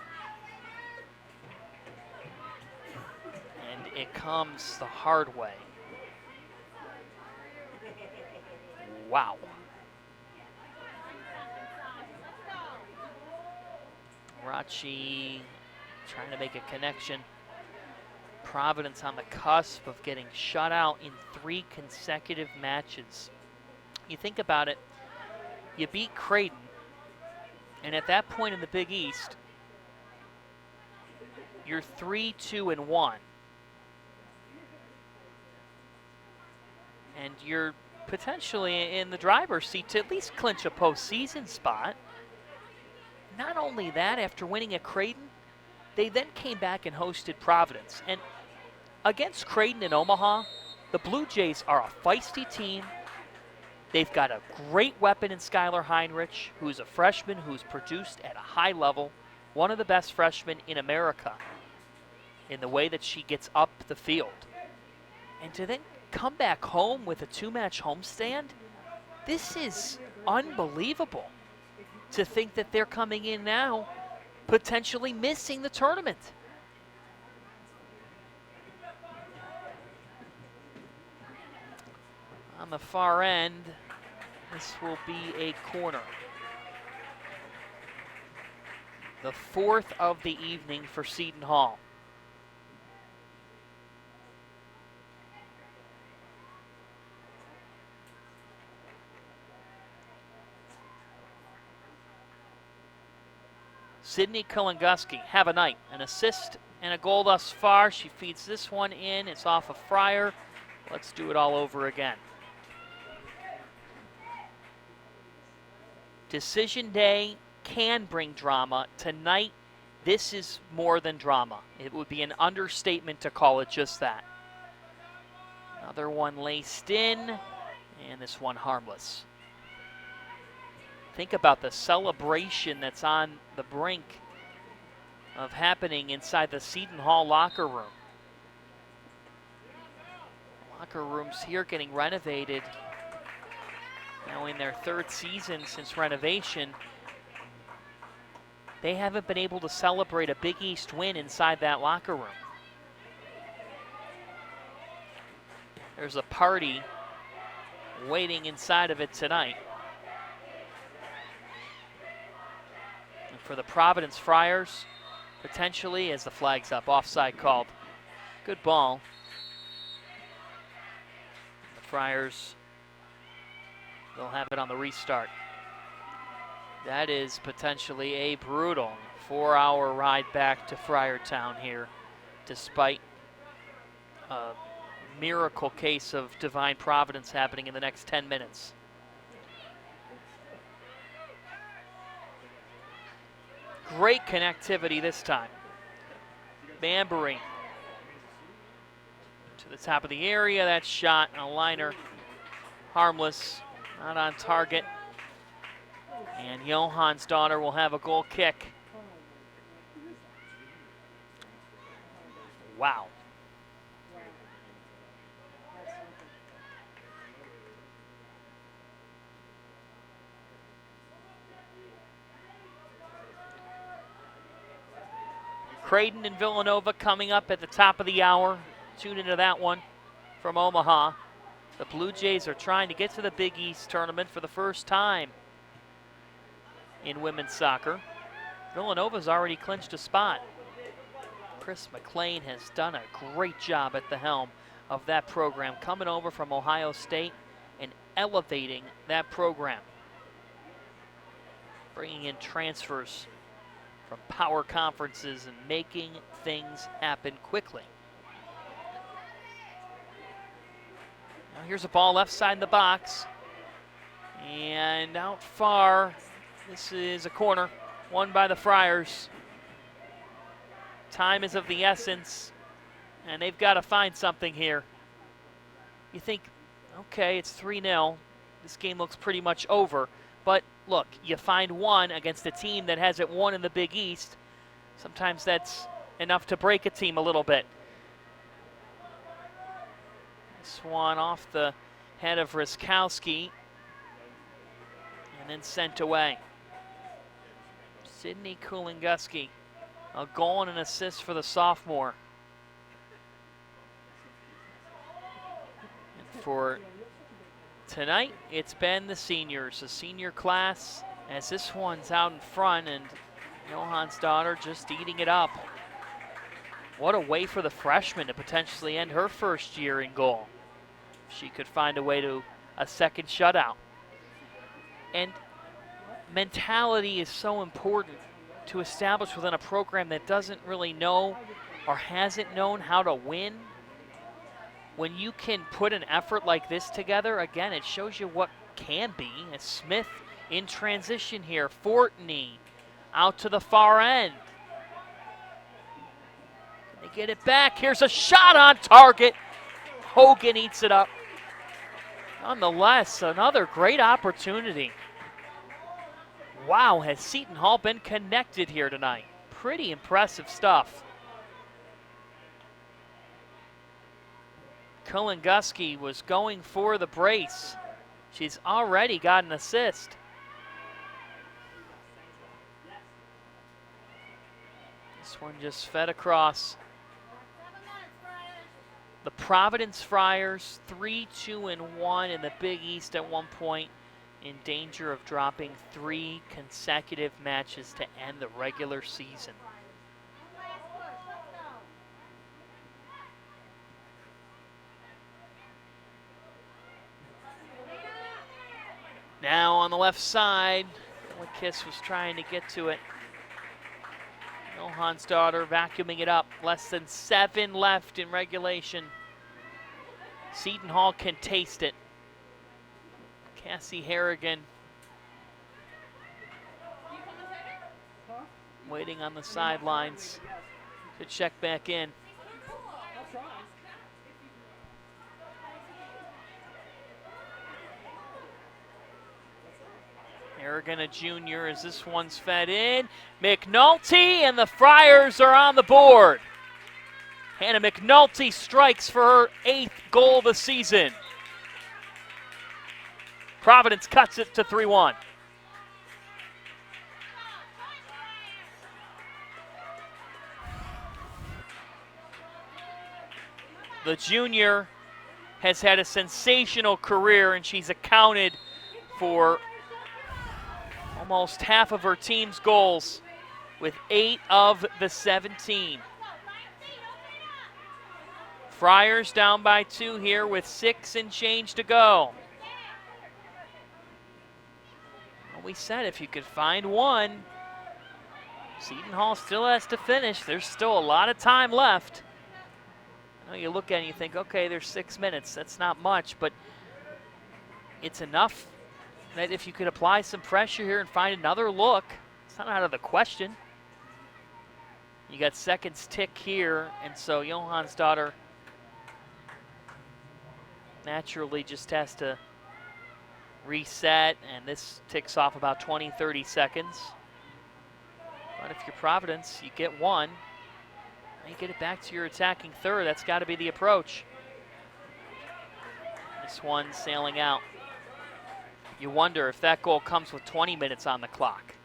And it comes the hard way. Wow. Rachi trying to make a connection. Providence on the cusp of getting shut out in 3 consecutive matches. You think about it, you beat Creighton, and at that point in the Big East, you're 3-2-1. And you're potentially in the driver's seat to at least clinch a postseason spot. Not only that, after winning at Creighton, they then came back and hosted Providence. And against Creighton in Omaha, the Blue Jays are a feisty team. They've got a great weapon in Skylar Heinrich, who's a freshman who's produced at a high level, one of the best freshmen in America in the way that she gets up the field. And to then come back home with a 2-match homestand, this is unbelievable to think that they're coming in now potentially missing the tournament. On the far end, this will be a corner. The 4th of the evening for Seton Hall. Sydney Kulanguski, have a night. An assist and a goal thus far. She feeds this one in. It's off of Fryer. Let's do it all over again. Decision day can bring drama. Tonight, this is more than drama. It would be an understatement to call it just that. Another one laced in, and this one harmless. Think about the celebration that's on the brink of happening inside the Seton Hall locker room. Locker rooms here getting renovated. Now in their 3rd season since renovation, they haven't been able to celebrate a Big East win inside that locker room. There's a party waiting inside of it tonight. And for the Providence Friars, potentially, as the flag's up, offside called. Good ball. The Friars, they'll have it on the restart. That is potentially a brutal 4-hour ride back to Friartown here, despite a miracle case of divine providence happening in the next 10 minutes. Great connectivity this time. Bambury to the top of the area. That shot and a liner harmless, not on target. And Johan's daughter will have a goal kick. Wow. Creighton and Villanova coming up at the top of the hour. Tune into that one from Omaha. The Blue Jays are trying to get to the Big East tournament for the first time in women's soccer. Villanova's already clinched a spot. Chris McLean has done a great job at the helm of that program, coming over from Ohio State and elevating that program. Bringing in transfers from power conferences and making things happen quickly. Now here's a ball left side in the box. And out far, this is a corner, won by the Friars. Time is of the essence, and they've got to find something here. You think, okay, it's 3-0. This game looks pretty much over. But look, you find one against a team that hasn't won in the Big East. Sometimes that's enough to break a team a little bit. This one off the head of Ryskowski and then sent away. Sydney Kulinguski, a goal and an assist for the sophomore. And for tonight, it's been the seniors, a senior class, as this one's out in front, and Johan's daughter just eating it up. What a way for the freshman to potentially end her first year in goal. She could find a way to a second shutout. And mentality is so important to establish within a program that doesn't really know or hasn't known how to win. When you can put an effort like this together, again, it shows you what can be. As Smith in transition here. Fortney out to the far end. Can they get it back? Here's a shot on target. Hogan eats it up. Nonetheless, another great opportunity. Wow, has Seton Hall been connected here tonight? Pretty impressive stuff. Kulinguski was going for the brace. She's already got an assist. This one just fed across. The Providence Friars, 3-2-1 in the Big East at one point, in danger of dropping 3 consecutive matches to end the regular season. Now on the left side, Kiss was trying to get to it. Johan's daughter vacuuming it up. Less than 7 left in regulation. Seton Hall can taste it. Cassie Harrigan waiting on the sidelines to check back in. Harrigan, a junior, as this one's fed in. McNulty, and the Friars are on the board. Hannah McNulty strikes for her 8th goal of the season. Providence cuts it to 3-1. The junior has had a sensational career, and she's accounted for almost half of her team's goals with 8 of the 17. Friars down by 2 here with 6 and change to go. Well, we said if you could find one, Seton Hall still has to finish. There's still a lot of time left. I know you look at it and you think, okay, there's 6 minutes. That's not much, but it's enough that if you could apply some pressure here and find another look, it's not out of the question. You got seconds tick here, and so Johan's daughter naturally just has to reset, and this ticks off about 20, 30 seconds. But if you're Providence, you get one. You get it back to your attacking third. That's got to be the approach. This one sailing out. You wonder if that goal comes with 20 minutes on the clock.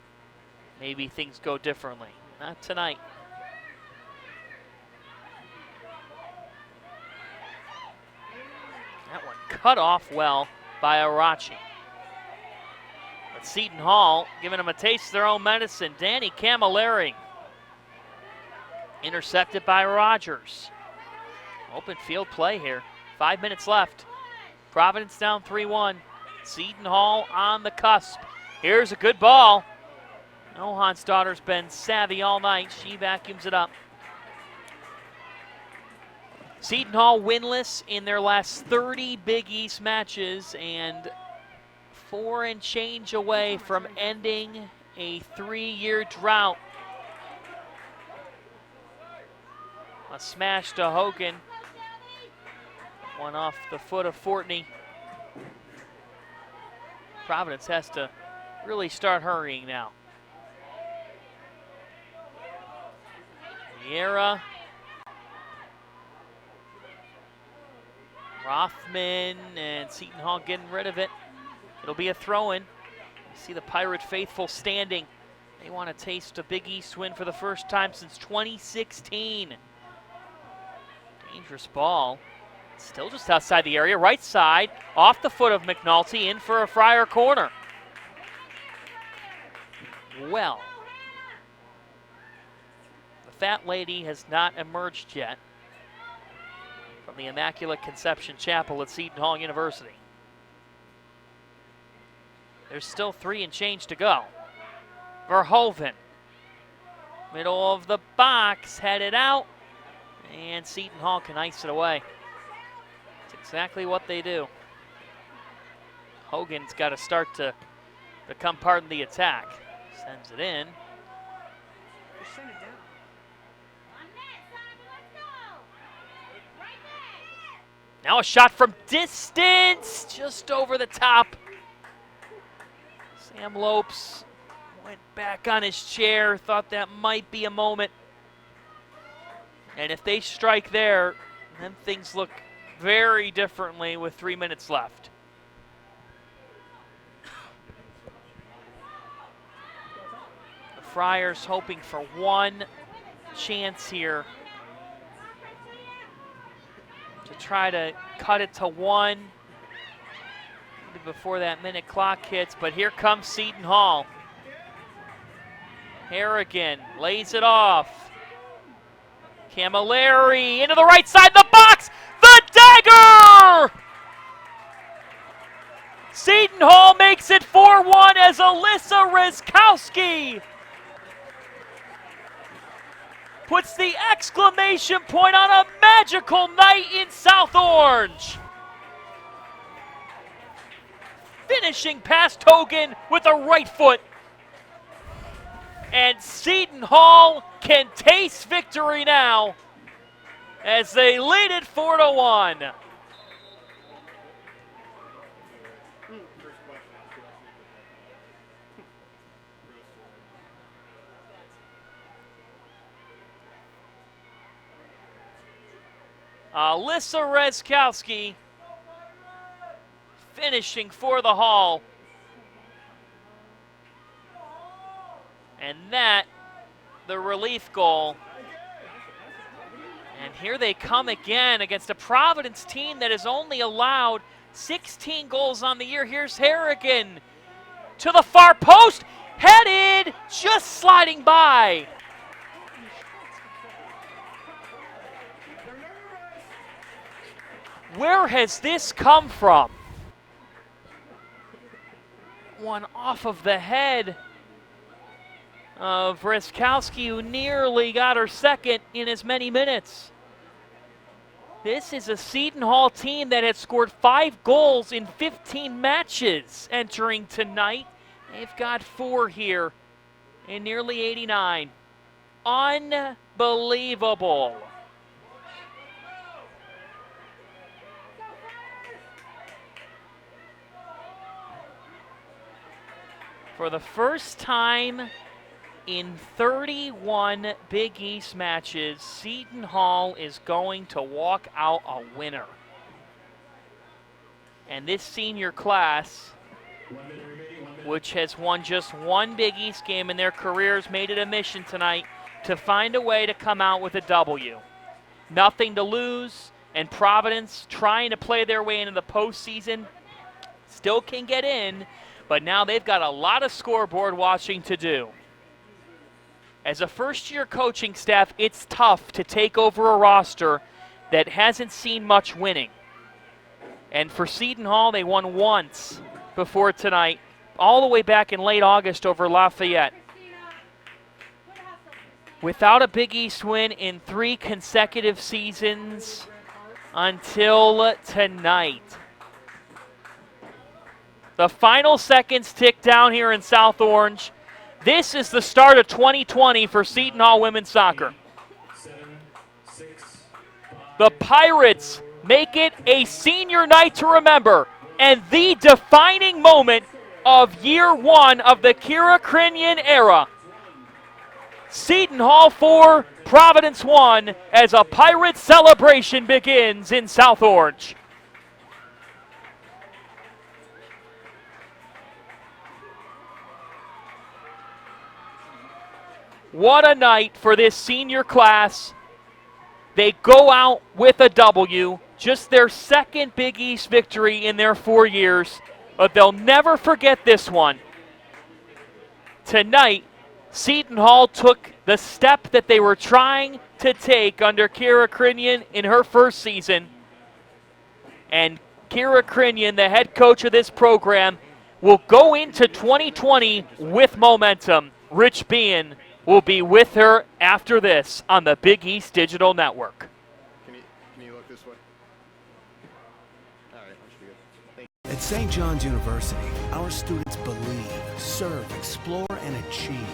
Maybe things go differently. Not tonight. That one cut off well by Arachi. But Seton Hall giving them a taste of their own medicine. Danny Camilleri. Intercepted by Rogers. Open field play here. 5 minutes left. Providence down 3-1. Seton Hall on the cusp. Here's a good ball. Nohan's daughter's been savvy all night. She vacuums it up. Seton Hall winless in their last 30 Big East matches and 4 and change away from ending a 3-year drought. A smash to Hogan. One off the foot of Fortney. Providence has to really start hurrying now. Vieira. Rothman and Seton Hall getting rid of it. It'll be a throw-in. You see the Pirate faithful standing. They want to taste a Big East win for the first time since 2016. Dangerous ball. Still just outside the area. Right side, off the foot of McNulty, in for a Friar corner. Well, the fat lady has not emerged yet from the Immaculate Conception Chapel at Seton Hall University. There's still 3 and change to go. Verhoeven, middle of the box, headed out, and Seton Hall can ice it away. It's exactly what they do. Hogan's got to start to become part of the attack. Sends it in. Now a shot from distance, just over the top. Sam Lopes went back on his chair, thought that might be a moment. And if they strike there, then things look very differently with 3 minutes left. The Friars hoping for one chance here to try to cut it to 1 before that minute clock hits, but here comes Seton Hall. Harrigan lays it off. Camilleri into the right side of the box. The dagger! Seton Hall makes it 4-1 as Alyssa Rizkowski puts the exclamation point on a magical night in South Orange. Finishing past Hogan with a right foot. And Seton Hall can taste victory now as they lead it 4-1. Alyssa Rizkowski finishing for the Hall. And that, the relief goal. And here they come again against a Providence team that has only allowed 16 goals on the year. Here's Harrigan to the far post, headed, just sliding by. Where has this come from? One off of the head of Rizkowski, who nearly got her second in as many minutes. This is a Seton Hall team that had scored 5 goals in 15 matches entering tonight. They've got 4 here in nearly 89. Unbelievable. For the first time in 31 Big East matches, Seton Hall is going to walk out a winner. And this senior class, which has won just one Big East game in their careers, made it a mission tonight to find a way to come out with a W. Nothing to lose, and Providence trying to play their way into the postseason. Still can get in, but now they've got a lot of scoreboard watching to do. As a first-year coaching staff, it's tough to take over a roster that hasn't seen much winning. And for Seton Hall, they won once before tonight, all the way back in late August over Lafayette. Without a Big East win in 3 consecutive seasons until tonight. The final seconds tick down here in South Orange. This is the start of 2020 for Seton Hall women's soccer. The Pirates make it a senior night to remember and the defining moment of year 1 of the Kira Krinian era. Seton Hall 4, Providence 1 as a Pirates celebration begins in South Orange. What a night for this senior class. They go out with a W, just their second Big East victory in their 4 years, but they'll never forget this one. Tonight, Seton Hall took the step that they were trying to take under Kira Krinian in her first season, and Kira Krinian, the head coach of this program, will go into 2020 with momentum. Rich Bean will be with her after this on the Big East Digital Network. Can you look this way? All right, that should be good. Thank you. At St. John's University, our students believe, serve, explore, and achieve.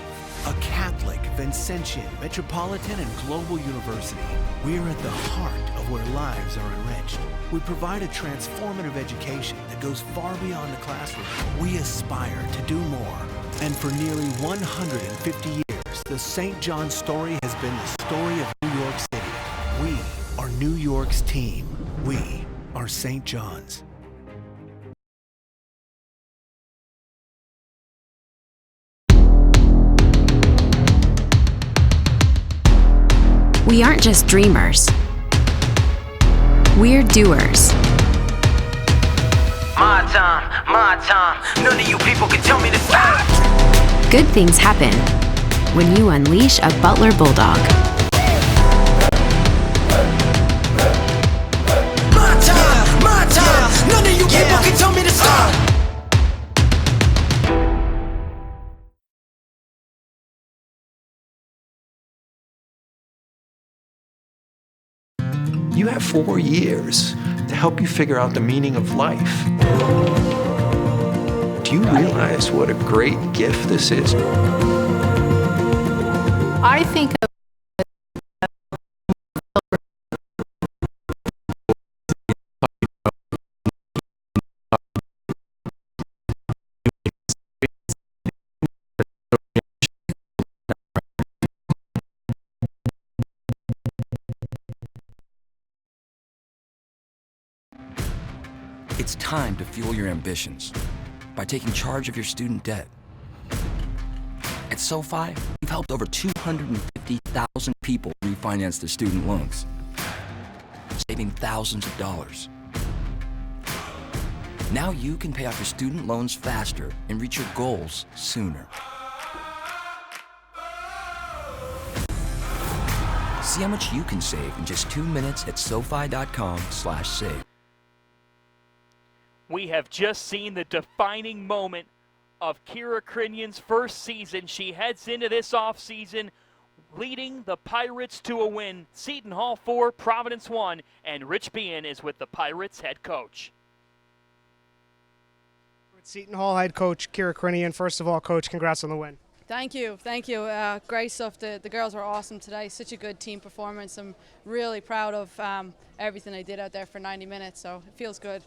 A Catholic, Vincentian, metropolitan, and global university. We are at the heart of where lives are enriched. We provide a transformative education that goes far beyond the classroom. We aspire to do more. And for nearly 150 years, the St. John's story has been the story of New York City. We are New York's team. We are St. John's. We aren't just dreamers. We're doers. My time. None of you people can tell me to stop. Good things happen when you unleash a Butler Bulldog. My time. None of you people can tell me to stop. You have 4 years to help you figure out the meaning of life. Do you realize what a great gift this is? I think of It's time to fuel your ambitions by taking charge of your student debt. At SoFi, we've helped over 250,000 people refinance their student loans, saving thousands of dollars. Now you can pay off your student loans faster and reach your goals sooner. See how much you can save in just 2 minutes at SoFi.com/save. We have just seen the defining moment of Kira Krinian's first season. She heads into this offseason leading the Pirates to a win. Seton Hall 4, Providence 1, and Rich Bean is with the Pirates head coach. Seton Hall head coach Kira Krinian. First of all, Coach, congrats on the win. Thank you. Great stuff. The girls were awesome today. Such a good team performance. I'm really proud of everything I did out there for 90 minutes, so it feels good.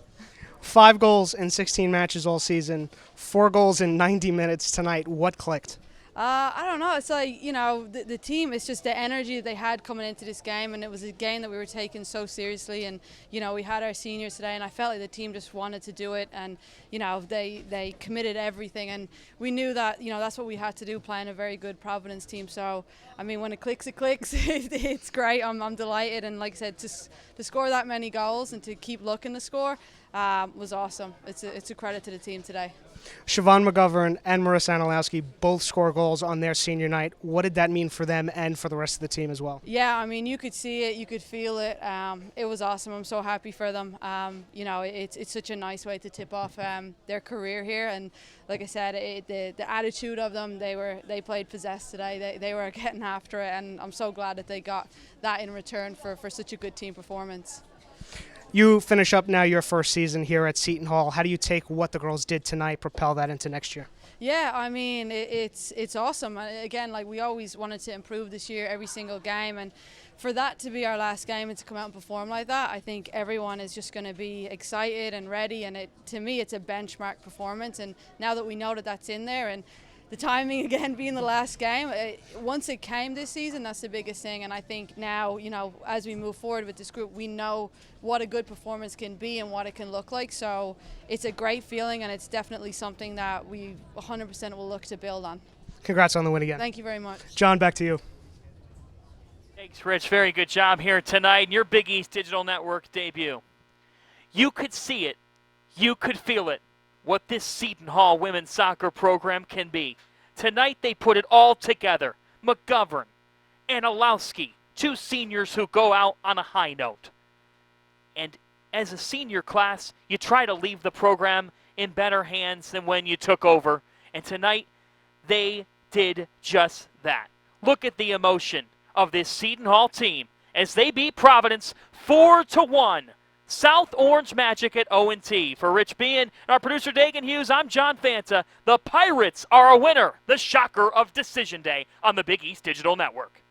5 goals in 16 matches all season, 4 goals in 90 minutes tonight. What clicked? I don't know. It's like, the team, it's just the energy that they had coming into this game, and it was a game that we were taking so seriously. And, we had our seniors today, and I felt like the team just wanted to do it. And, they committed everything. And we knew that, that's what we had to do, playing a very good Providence team. So, I mean, when it clicks, it clicks. It's great. I'm delighted. And like I said, to score that many goals and to keep looking to score was awesome. It's a credit to the team today. Siobhan McGovern and Marissa Anilowski both score goals on their senior night. What did that mean for them and for the rest of the team as well? Yeah, I mean, you could see it, you could feel it. It was awesome. I'm so happy for them. It's such a nice way to tip off their career here. And like I said, the attitude of them, they played possessed today. They were getting after it, and I'm so glad that they got that in return for such a good team performance. You finish up now your first season here at Seton Hall. How do you take what the girls did tonight, propel that into next year? Yeah, I mean, it's awesome. Again, like we always wanted to improve this year, every single game, and for that to be our last game and to come out and perform like that, I think everyone is just going to be excited and ready, and to me, it's a benchmark performance. And now that we know that that's in there, and the timing again being the last game, once it came this season, that's the biggest thing. And I think now, as we move forward with this group, we know what a good performance can be and what it can look like. So it's a great feeling, and it's definitely something that we 100% will look to build on. Congrats on the win again. Thank you very much. John, back to you. Thanks, Rich. Very good job here tonight in your Big East Digital Network debut. You could see it. You could feel it. What this Seton Hall women's soccer program can be. Tonight they put it all together. McGovern, Anilowski, 2 seniors who go out on a high note. And as a senior class, you try to leave the program in better hands than when you took over. And tonight they did just that. Look at the emotion of this Seton Hall team as they beat Providence 4-1. South Orange Magic at O&T. For Rich Bean and our producer Dagan Hughes, I'm John Fanta. The Pirates are a winner, the shocker of Decision Day on the Big East Digital Network.